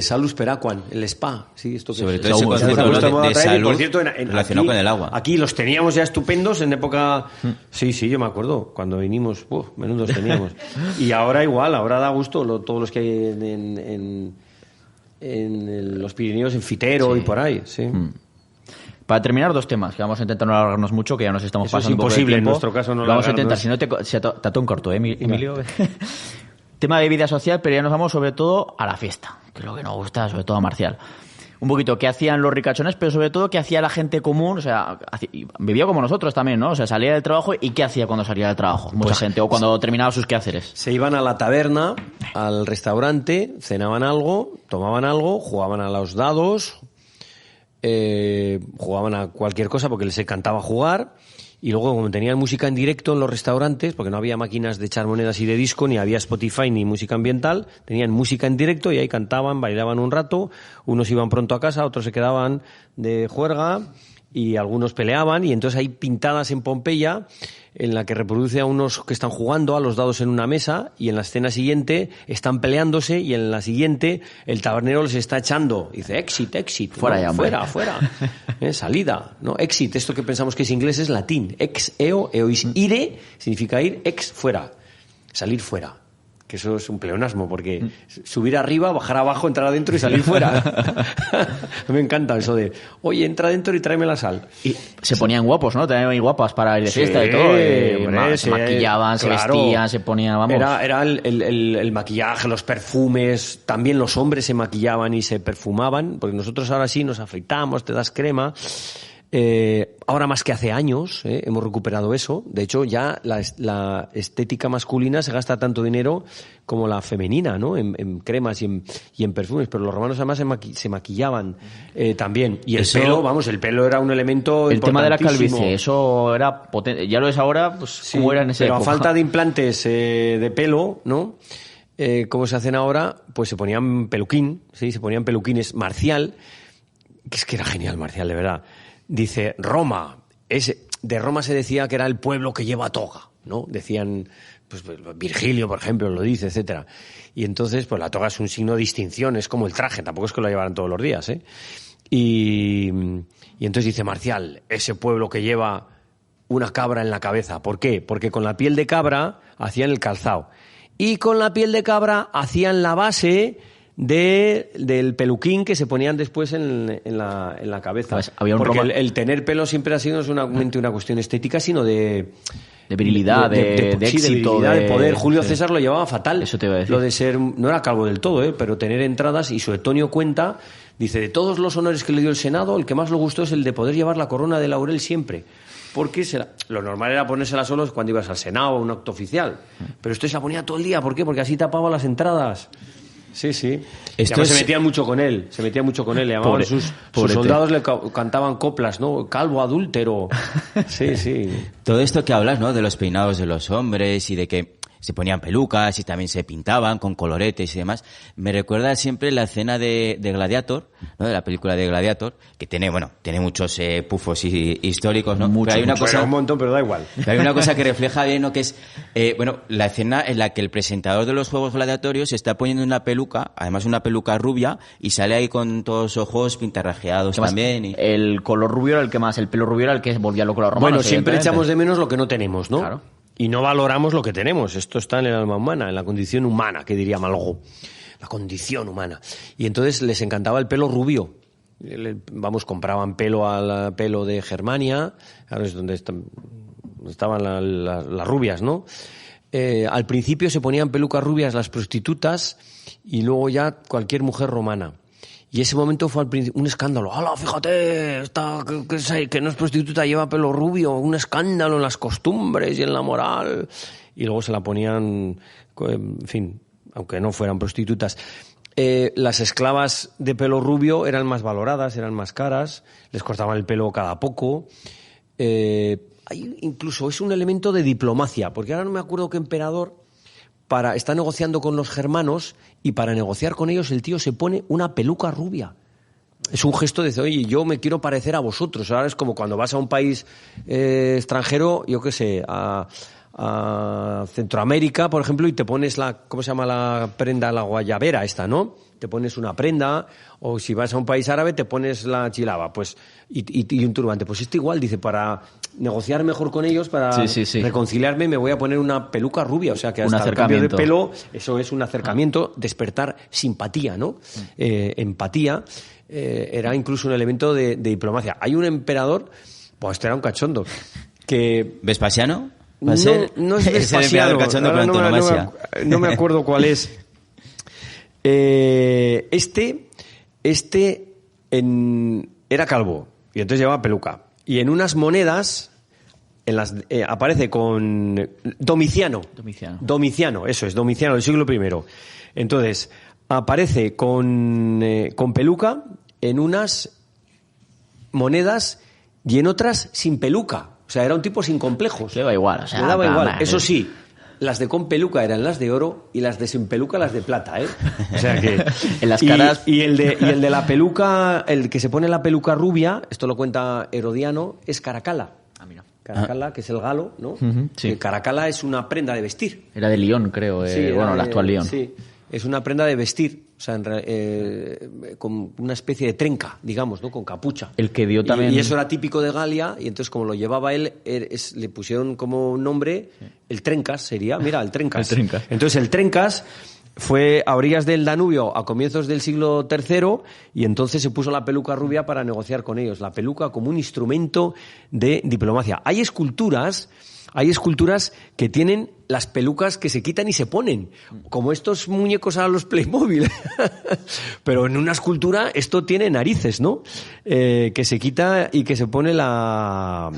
Salus per aquam, el spa, sí, esto que Sobre es. todo ese Se concepto, ha puesto ¿no?, moda de otra vez, y, por salud cierto, relacionado aquí, con el agua. Aquí los teníamos ya estupendos en época. Sí, yo me acuerdo, cuando vinimos, menudos teníamos. Y ahora igual, ahora da gusto todos los que hay en los Pirineos, en Fitero y por ahí, sí. Para terminar, 2 temas, que vamos a intentar no alargarnos mucho, que ya nos estamos Eso es pasando un poco de imposible, en tiempo. nuestro caso no Lo vamos a intentar, alargarnos. si no te ató un corto, Emilio. Tema de vida social, pero ya nos vamos sobre todo a la fiesta, que es lo que nos gusta, sobre todo a Marcial. un poquito qué hacían los ricachones, pero sobre todo qué hacía la gente común, o sea, vivía como nosotros también, ¿no? O sea, salía del trabajo y qué hacía cuando salía del trabajo, mucha gente, o cuando terminaba sus quehaceres. Se iban a la taberna, al restaurante, cenaban algo, tomaban algo, jugaban a los dados, jugaban a cualquier cosa porque les encantaba jugar. Y luego, como tenían música en directo en los restaurantes, porque no había máquinas de echar monedas y de disco, ni había Spotify ni música ambiental, tenían música en directo y ahí cantaban, bailaban un rato, unos iban pronto a casa, otros se quedaban de juerga y algunos peleaban, y entonces hay pintadas en Pompeya en la que reproduce a unos que están jugando a los dados en una mesa, y en la escena siguiente están peleándose, y en la siguiente el tabernero les está echando. Dice, exit, fuera, no, ya, hombre. fuera. Salida, ¿no? Exit, esto que pensamos que es inglés es latín. Ex, eois, ire, significa ir, ex, fuera. Salir fuera. Que eso es un pleonasmo, porque subir arriba, bajar abajo, entrar adentro y salir fuera. Me encanta eso de, oye, entra adentro y tráeme la sal. Y se ponían guapos, ¿no? También guapas para ir de fiesta Sí, y todo. hombre, Se maquillaban, claro. se vestían, se ponían, vamos. Era el maquillaje, los perfumes, también los hombres se maquillaban y se perfumaban, porque nosotros ahora sí nos afeitamos, te das crema. Ahora más que hace años hemos recuperado eso. De hecho, ya la estética masculina se gasta tanto dinero como la femenina, ¿no? En cremas y en perfumes. Pero los romanos además se maquillaban también. Y el pelo era un elemento el tema de la importantísimo. calvicie, eso era potente. Ya lo es ahora, pues Sí, como era en esa pero época. a falta de implantes de pelo, ¿no? Como se hacen ahora, pues se ponían peluquín, ¿sí? Se ponían peluquines. Marcial, que es que era genial Marcial, de verdad. Dice, Roma, de Roma se decía que era el pueblo que lleva toga, ¿no? Decían, pues Virgilio, por ejemplo, lo dice, etcétera. Y entonces, pues la toga es un signo de distinción, es como el traje, tampoco es que lo llevaran todos los días, ¿eh? Y entonces dice Marcial, ese pueblo que lleva una cabra en la cabeza. ¿Por qué? Porque con la piel de cabra hacían el calzado. Y con la piel de cabra hacían la base del peluquín que se ponían después en la cabeza. Pues había un porque Roma... el tener pelo siempre ha sido no solamente una cuestión estética, sino de virilidad, de éxito, de poder. Julio César lo llevaba fatal. Eso te iba a decir. Lo de ser, no era calvo del todo, pero tener entradas, y Suetonio cuenta, dice, de todos los honores que le dio el Senado, el que más le gustó es el de poder llevar la corona de laurel siempre. Porque lo normal era ponérsela solo cuando ibas al Senado o a un acto oficial. Pero esto se la ponía todo el día. ¿Por qué? Porque así tapaba las entradas. Sí. Esto se metían mucho con él. Le llamaban sus soldados, le cantaban coplas, ¿no? Calvo, adúltero. Sí. Todo esto que hablas, ¿no? De los peinados de los hombres y de que se ponían pelucas y también se pintaban con coloretes y demás. Me recuerda siempre la escena de Gladiator, ¿no? De la película de Gladiator, que tiene muchos pufos históricos, ¿no? Pero hay una cosa, un montón, pero da igual. Pero hay una cosa que refleja bien, ¿no? Que es, la escena en la que el presentador de los juegos gladiatorios se está poniendo una peluca, además una peluca rubia, y sale ahí con todos los ojos pintarrajeados también. Y... El color rubio era el que más, el pelo rubio era el que volvía loco a los romanos. Bueno, siempre echamos de menos lo que no tenemos, ¿no? Claro. Y no valoramos lo que tenemos. Esto está en el alma humana, en la condición humana, que diría Malgó. La condición humana. Y entonces les encantaba el pelo rubio. Compraban pelo al pelo de Germania, ahora es donde estaban las rubias, ¿no? Al principio se ponían pelucas rubias las prostitutas y luego ya cualquier mujer romana. Y ese momento fue un escándalo. ¡Hala, fíjate! Esta que no es prostituta lleva pelo rubio. Un escándalo en las costumbres y en la moral. Y luego se la ponían, en fin, aunque no fueran prostitutas. Las esclavas de pelo rubio eran más valoradas, eran más caras. Les cortaban el pelo cada poco. Incluso es un elemento de diplomacia. Porque ahora no me acuerdo qué emperador está negociando con los germanos, y para negociar con ellos el tío se pone una peluca rubia. Es un gesto de decir, oye, yo me quiero parecer a vosotros. Ahora es como cuando vas a un país extranjero, yo qué sé, a Centroamérica, por ejemplo, y te pones ¿cómo se llama la prenda? La guayabera esta, ¿no? Te pones una prenda, o si vas a un país árabe te pones la chilaba, pues, y un turbante. Pues esto igual, dice, para negociar mejor con ellos, para reconciliarme, me voy a poner una peluca rubia. O sea, que hasta el cambio de pelo, eso es un acercamiento, despertar simpatía, ¿no? Empatía. Era incluso un elemento de diplomacia. Hay un emperador, pues este era un cachondo, que... ¿Vespasiano? No es Vespasiano. No me acuerdo cuál es. Este era calvo y entonces llevaba peluca. Y en unas monedas aparece con Domiciano. Eso es, Domiciano del siglo I. Entonces, aparece con peluca en unas monedas y en otras sin peluca. O sea, era un tipo sin complejos. Le daba igual. O sea, le daba igual. Eso sí, las de con peluca eran las de oro y las de sin peluca las de plata, ¿eh? O sea que... en las caras... Y el de la peluca, el que se pone la peluca rubia, esto lo cuenta Herodiano, es Caracalla. Mira. Caracalla, que es el galo, ¿no? Sí. Caracalla es una prenda de vestir. Era de León, creo. El actual León. Sí, es una prenda de vestir, o sea, con una especie de trenca, digamos, ¿no? Con capucha. El que dio también... Y eso era típico de Galia, y entonces como lo llevaba él, le pusieron como nombre el Trencas, sería, mira, el Trencas. El Trencas. Entonces el Trencas fue a orillas del Danubio a comienzos del siglo III y entonces se puso la peluca rubia para negociar con ellos. La peluca como un instrumento de diplomacia. Hay esculturas que tienen las pelucas que se quitan y se ponen, como estos muñecos a los Playmobil. Pero en una escultura esto tiene narices, ¿no? Que se quita y que se pone la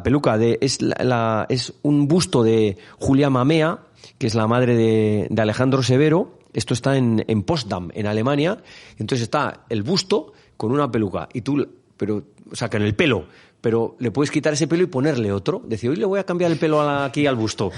peluca. Es un busto de Julia Mamea, que es la madre de Alejandro Severo. Esto está en Potsdam, en Alemania. Entonces está el busto con una peluca. O sea, que en el pelo. Pero le puedes quitar ese pelo y ponerle otro. Decir, hoy le voy a cambiar el pelo aquí al busto.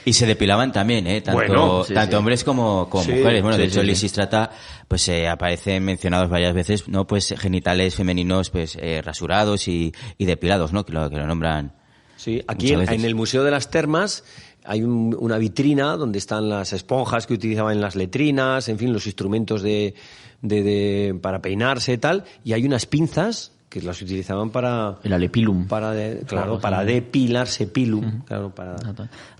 Y se depilaban también, tanto hombres como mujeres. Bueno, de hecho, en Lisístrata pues aparecen mencionados varias veces, ¿no? Pues genitales femeninos pues rasurados y depilados, ¿no? Que lo nombran. Sí, aquí en el Museo de las Termas hay una vitrina donde están las esponjas que utilizaban en las letrinas, en fin, los instrumentos para peinarse y tal, y hay unas pinzas que las utilizaban para... El alepilum. Para depilarse pilum. Claro,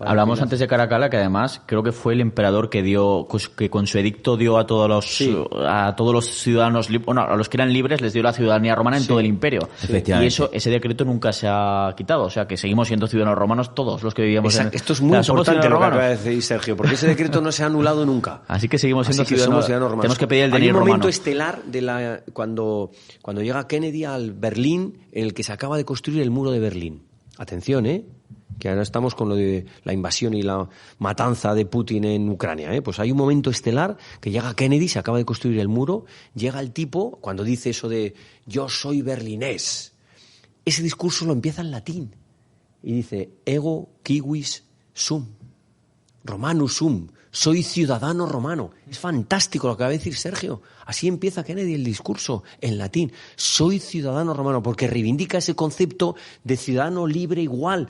Hablamos antes de Caracalla, que además creo que fue el emperador que con su edicto dio a todos los ciudadanos, a los que eran libres, les dio la ciudadanía romana en todo el imperio. Efectivamente. Y ese decreto nunca se ha quitado. O sea, que seguimos siendo ciudadanos romanos todos los que vivíamos en... Esto es muy importante lo que acaba de decir Sergio, porque ese decreto no se ha anulado nunca. Así que seguimos siendo ciudadanos romanos. Tenemos que pedir el DNI romano. Hay un momento estelar cuando llega Kennedy al Berlín, en el que se acaba de construir el muro de Berlín. Atención, que ahora estamos con lo de la invasión y la matanza de Putin en Ucrania, Pues hay un momento estelar que llega Kennedy, se acaba de construir el muro, llega el tipo, cuando dice eso de yo soy berlinés, ese discurso lo empieza en latín y dice ego civis sum, romanus sum, soy ciudadano romano. Es fantástico lo que va a decir Sergio. Así empieza Kennedy el discurso, en latín. Soy ciudadano romano, porque reivindica ese concepto de ciudadano libre igual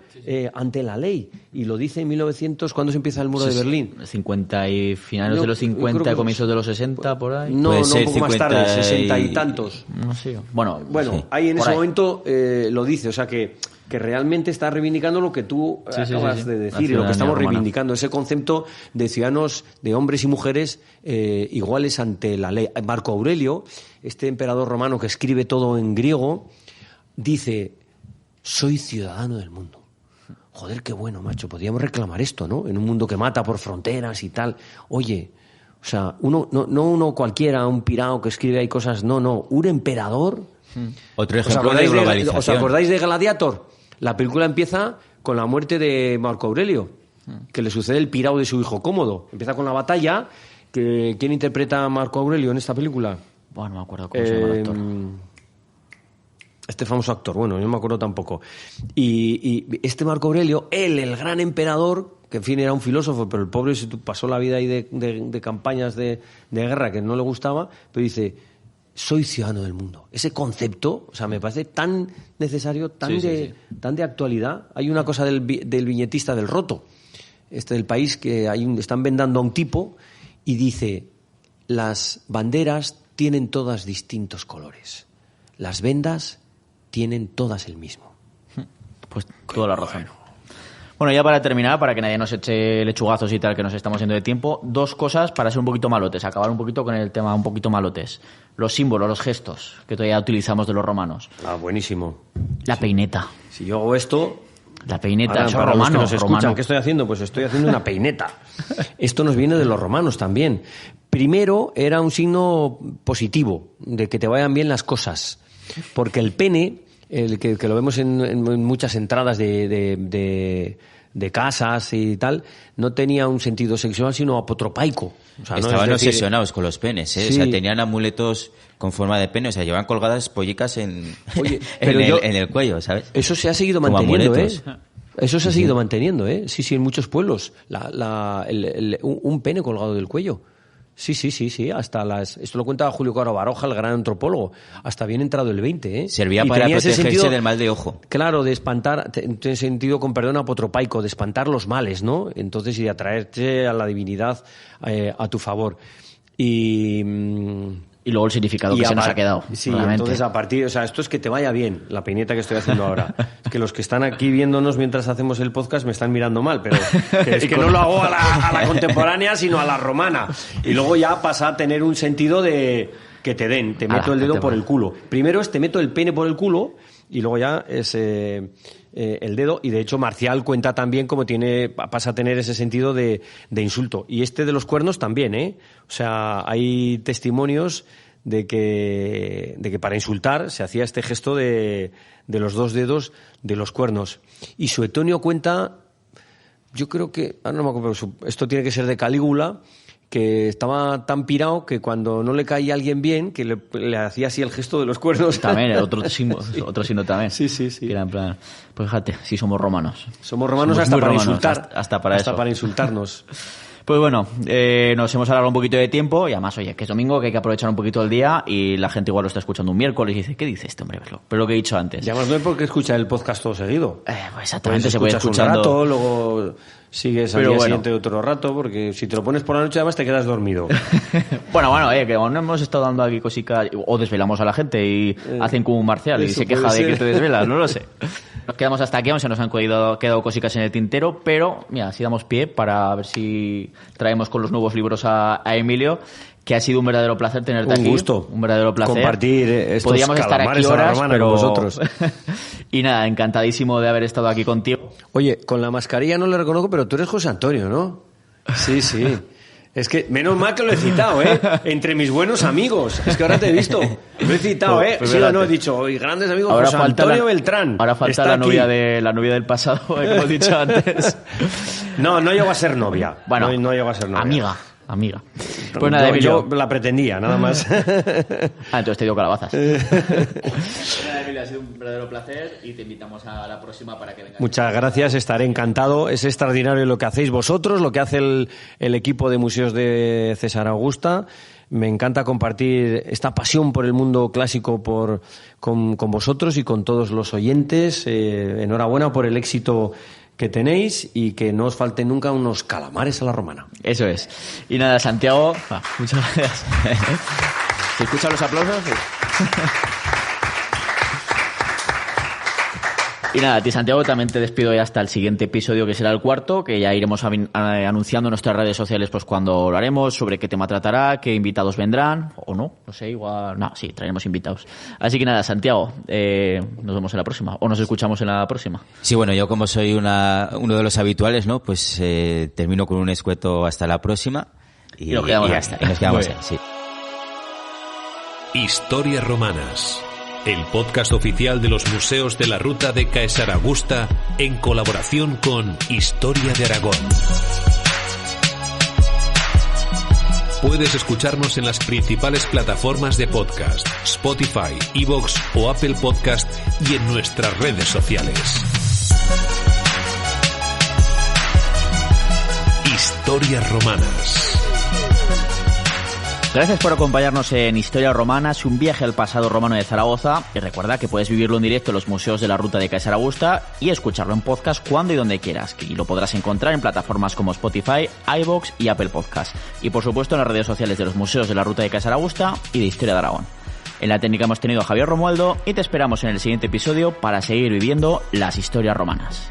ante la ley. Y lo dice en 1900, ¿cuándo se empieza el muro de Berlín? 50 y finales de los 50, comienzos de los 60, por ahí. No, un poco más tarde, 60 y tantos. No sé. Bueno, sí, ahí en ese momento lo dice, o sea que realmente está reivindicando lo que tú acabas de decir y lo que estamos reivindicando, ese concepto de ciudadanos, de hombres y mujeres iguales ante la ley. Marco Aurelio, este emperador romano que escribe todo en griego, dice, soy ciudadano del mundo. Joder, qué bueno, macho, podríamos reclamar esto, ¿no? En un mundo que mata por fronteras y tal. Oye, o sea, no uno cualquiera, un pirao que escribe ahí cosas, no, un emperador. Otro ejemplo de globalización. ¿Os acordáis de Gladiator? La película empieza con la muerte de Marco Aurelio, que le sucede el pirao de su hijo Cómodo. Empieza con la batalla. ¿Quién interpreta a Marco Aurelio en esta película? Bueno, no me acuerdo cómo se llama el actor. Este famoso actor, bueno, yo no me acuerdo tampoco. Y este Marco Aurelio, el gran emperador, que en fin era un filósofo, pero el pobre se pasó la vida ahí de campañas de guerra que no le gustaba, pero dice, soy ciudadano del mundo. Ese concepto, o sea, me parece tan necesario, tan de actualidad. Hay una cosa del viñetista del Roto, del país, que están vendando a un tipo y dice, las banderas tienen todas distintos colores. Las vendas tienen todas el mismo. Pues toda la razón. Bueno, ya para terminar, para que nadie nos eche lechugazos y tal, que nos estamos yendo de tiempo, dos cosas para ser un poquito malotes, acabar un poquito con el tema un poquito malotes. Los símbolos, los gestos que todavía utilizamos de los romanos. Ah, buenísimo. La peineta. Si yo hago esto, La peineta, Ahora, eso para romano, los que nos escuchan, romano. ¿qué estoy haciendo? Pues estoy haciendo una peineta. Esto nos viene de los romanos también. Primero era un signo positivo, de que te vayan bien las cosas. Porque el pene, que lo vemos en muchas entradas de casas y tal, no tenía un sentido sexual, sino apotropaico. O sea, Estaban no es decir, obsesionados con los penes, ¿eh? Sí. O sea, tenían amuletos con forma de pene, o sea, llevaban colgadas pollicas Oye, pero en el cuello, ¿sabes? Eso se ha seguido Como manteniendo, amuletos. Eso se ha seguido manteniendo, Sí, en muchos pueblos. Un pene colgado del cuello. Sí. Esto lo cuenta Julio Caro Baroja, el gran antropólogo. Hasta bien entrado el 20, Servía Y para tenía ese protegerse sentido, del mal de ojo. Claro, de espantar, en sentido con perdón apotropaico, de espantar los males, ¿no? Entonces, y de atraerte a la divinidad a tu favor. Y luego el significado que se nos ha quedado. Sí, realmente. entonces a partir, o sea, esto es que te vaya bien, la peineta que estoy haciendo ahora. Es que los que están aquí viéndonos mientras hacemos el podcast me están mirando mal, pero que es que no lo hago a la contemporánea, sino a la romana. Y luego ya pasa a tener un sentido de que te den, te meto el dedo por el culo. Primero es te meto el pene por el culo y luego ya es el dedo. Y de hecho Marcial cuenta también cómo pasa a tener ese sentido de insulto. Y este de los cuernos también, ¿eh? O sea, hay testimonios de que para insultar se hacía este gesto de los dos dedos de los cuernos. Y Suetonio cuenta, yo creo que, no me acuerdo, esto tiene que ser de Calígula, que estaba tan pirado que cuando no le caía a alguien bien, que le hacía así el gesto de los cuernos. También, otro signo también. Sí. Que era en plan, pues fíjate, sí somos romanos. Somos romanos Somos hasta muy para romanos, insultar. hasta para eso. para insultarnos. Pues bueno, nos hemos alargado un poquito de tiempo y además, oye, que es domingo, que hay que aprovechar un poquito el día y la gente igual lo está escuchando un miércoles y dice, ¿qué dice este hombre? Pero lo que he dicho antes. Ya más no hay por qué escuchar el podcast todo seguido. Pues exactamente, Pues se puede escuchas escuchando. un rato, luego sigues al Pero día bueno. siguiente otro rato, porque si te lo pones por la noche además te quedas dormido. bueno, que aún no hemos estado dando aquí cositas, o desvelamos a la gente y hacen como un Marcial y eso se queja puede de que ser. te desvelas, no lo sé. Nos quedamos hasta aquí, aún se nos han quedado cositas en el tintero, pero mira, si damos pie para ver si traemos con los nuevos libros a Emilio, que ha sido un verdadero placer tenerte Un aquí. gusto. Un verdadero placer. Compartir estos Podríamos estar aquí calamares a la horas, romana pero con vosotros. y nada, encantadísimo de haber estado aquí contigo. Oye, con la mascarilla no le reconozco, pero tú eres José Antonio, ¿no? Sí. Es que, menos mal que lo he citado, ¿eh? Entre mis buenos amigos. Es que ahora te he visto. Lo he citado, ¿eh? Pues Sí o no, fíjate. he dicho, oye, grandes amigos, Ahora José falta Antonio Beltrán. Ahora falta está la aquí. novia del pasado, que hemos dicho antes. No llegó a ser novia. Bueno, no llegó a ser novia. Amiga. Pues nada, Emilio. yo la pretendía, nada más. Entonces te dio calabazas. Nada, Emilio, ha sido un verdadero placer y te invitamos a la próxima para que vengas. Muchas gracias, estaré encantado. Es extraordinario lo que hacéis vosotros, lo que hace el equipo de museos de César Augusta. Me encanta compartir esta pasión por el mundo clásico con vosotros y con todos los oyentes. Enhorabuena por el éxito que tenéis y que no os falten nunca unos calamares a la romana. Eso es. Y nada, Santiago, muchas gracias. ¿Se escuchan los aplausos? Sí. Y nada, a ti, Santiago, también te despido ya hasta el siguiente episodio, que será el cuarto, que ya iremos anunciando en nuestras redes sociales pues cuando lo haremos, sobre qué tema tratará, qué invitados vendrán, o no sé, igual... No, sí, traeremos invitados. Así que nada, Santiago, nos vemos en la próxima, o nos escuchamos en la próxima. Sí, bueno, yo como soy uno de los habituales, ¿no? Pues termino con un escueto hasta la próxima y nos quedamos ya ahí. está. Y nos quedamos Muy ahí, bien. sí. Historias Romanas, el podcast oficial de los museos de la Ruta de Caesar Augusta en colaboración con Historia de Aragón. Puedes escucharnos en las principales plataformas de podcast, Spotify, iVoox o Apple Podcast y en nuestras redes sociales. Historias Romanas. Gracias por acompañarnos en Historias Romanas, un viaje al pasado romano de Zaragoza. Y recuerda que puedes vivirlo en directo en los museos de la Ruta de Caesar Augusta y escucharlo en podcast cuando y donde quieras. Y lo podrás encontrar en plataformas como Spotify, iVoox y Apple Podcast. Y por supuesto en las redes sociales de los museos de la Ruta de Caesar Augusta y de Historia de Aragón. En la técnica hemos tenido a Javier Romualdo y te esperamos en el siguiente episodio para seguir viviendo las historias romanas.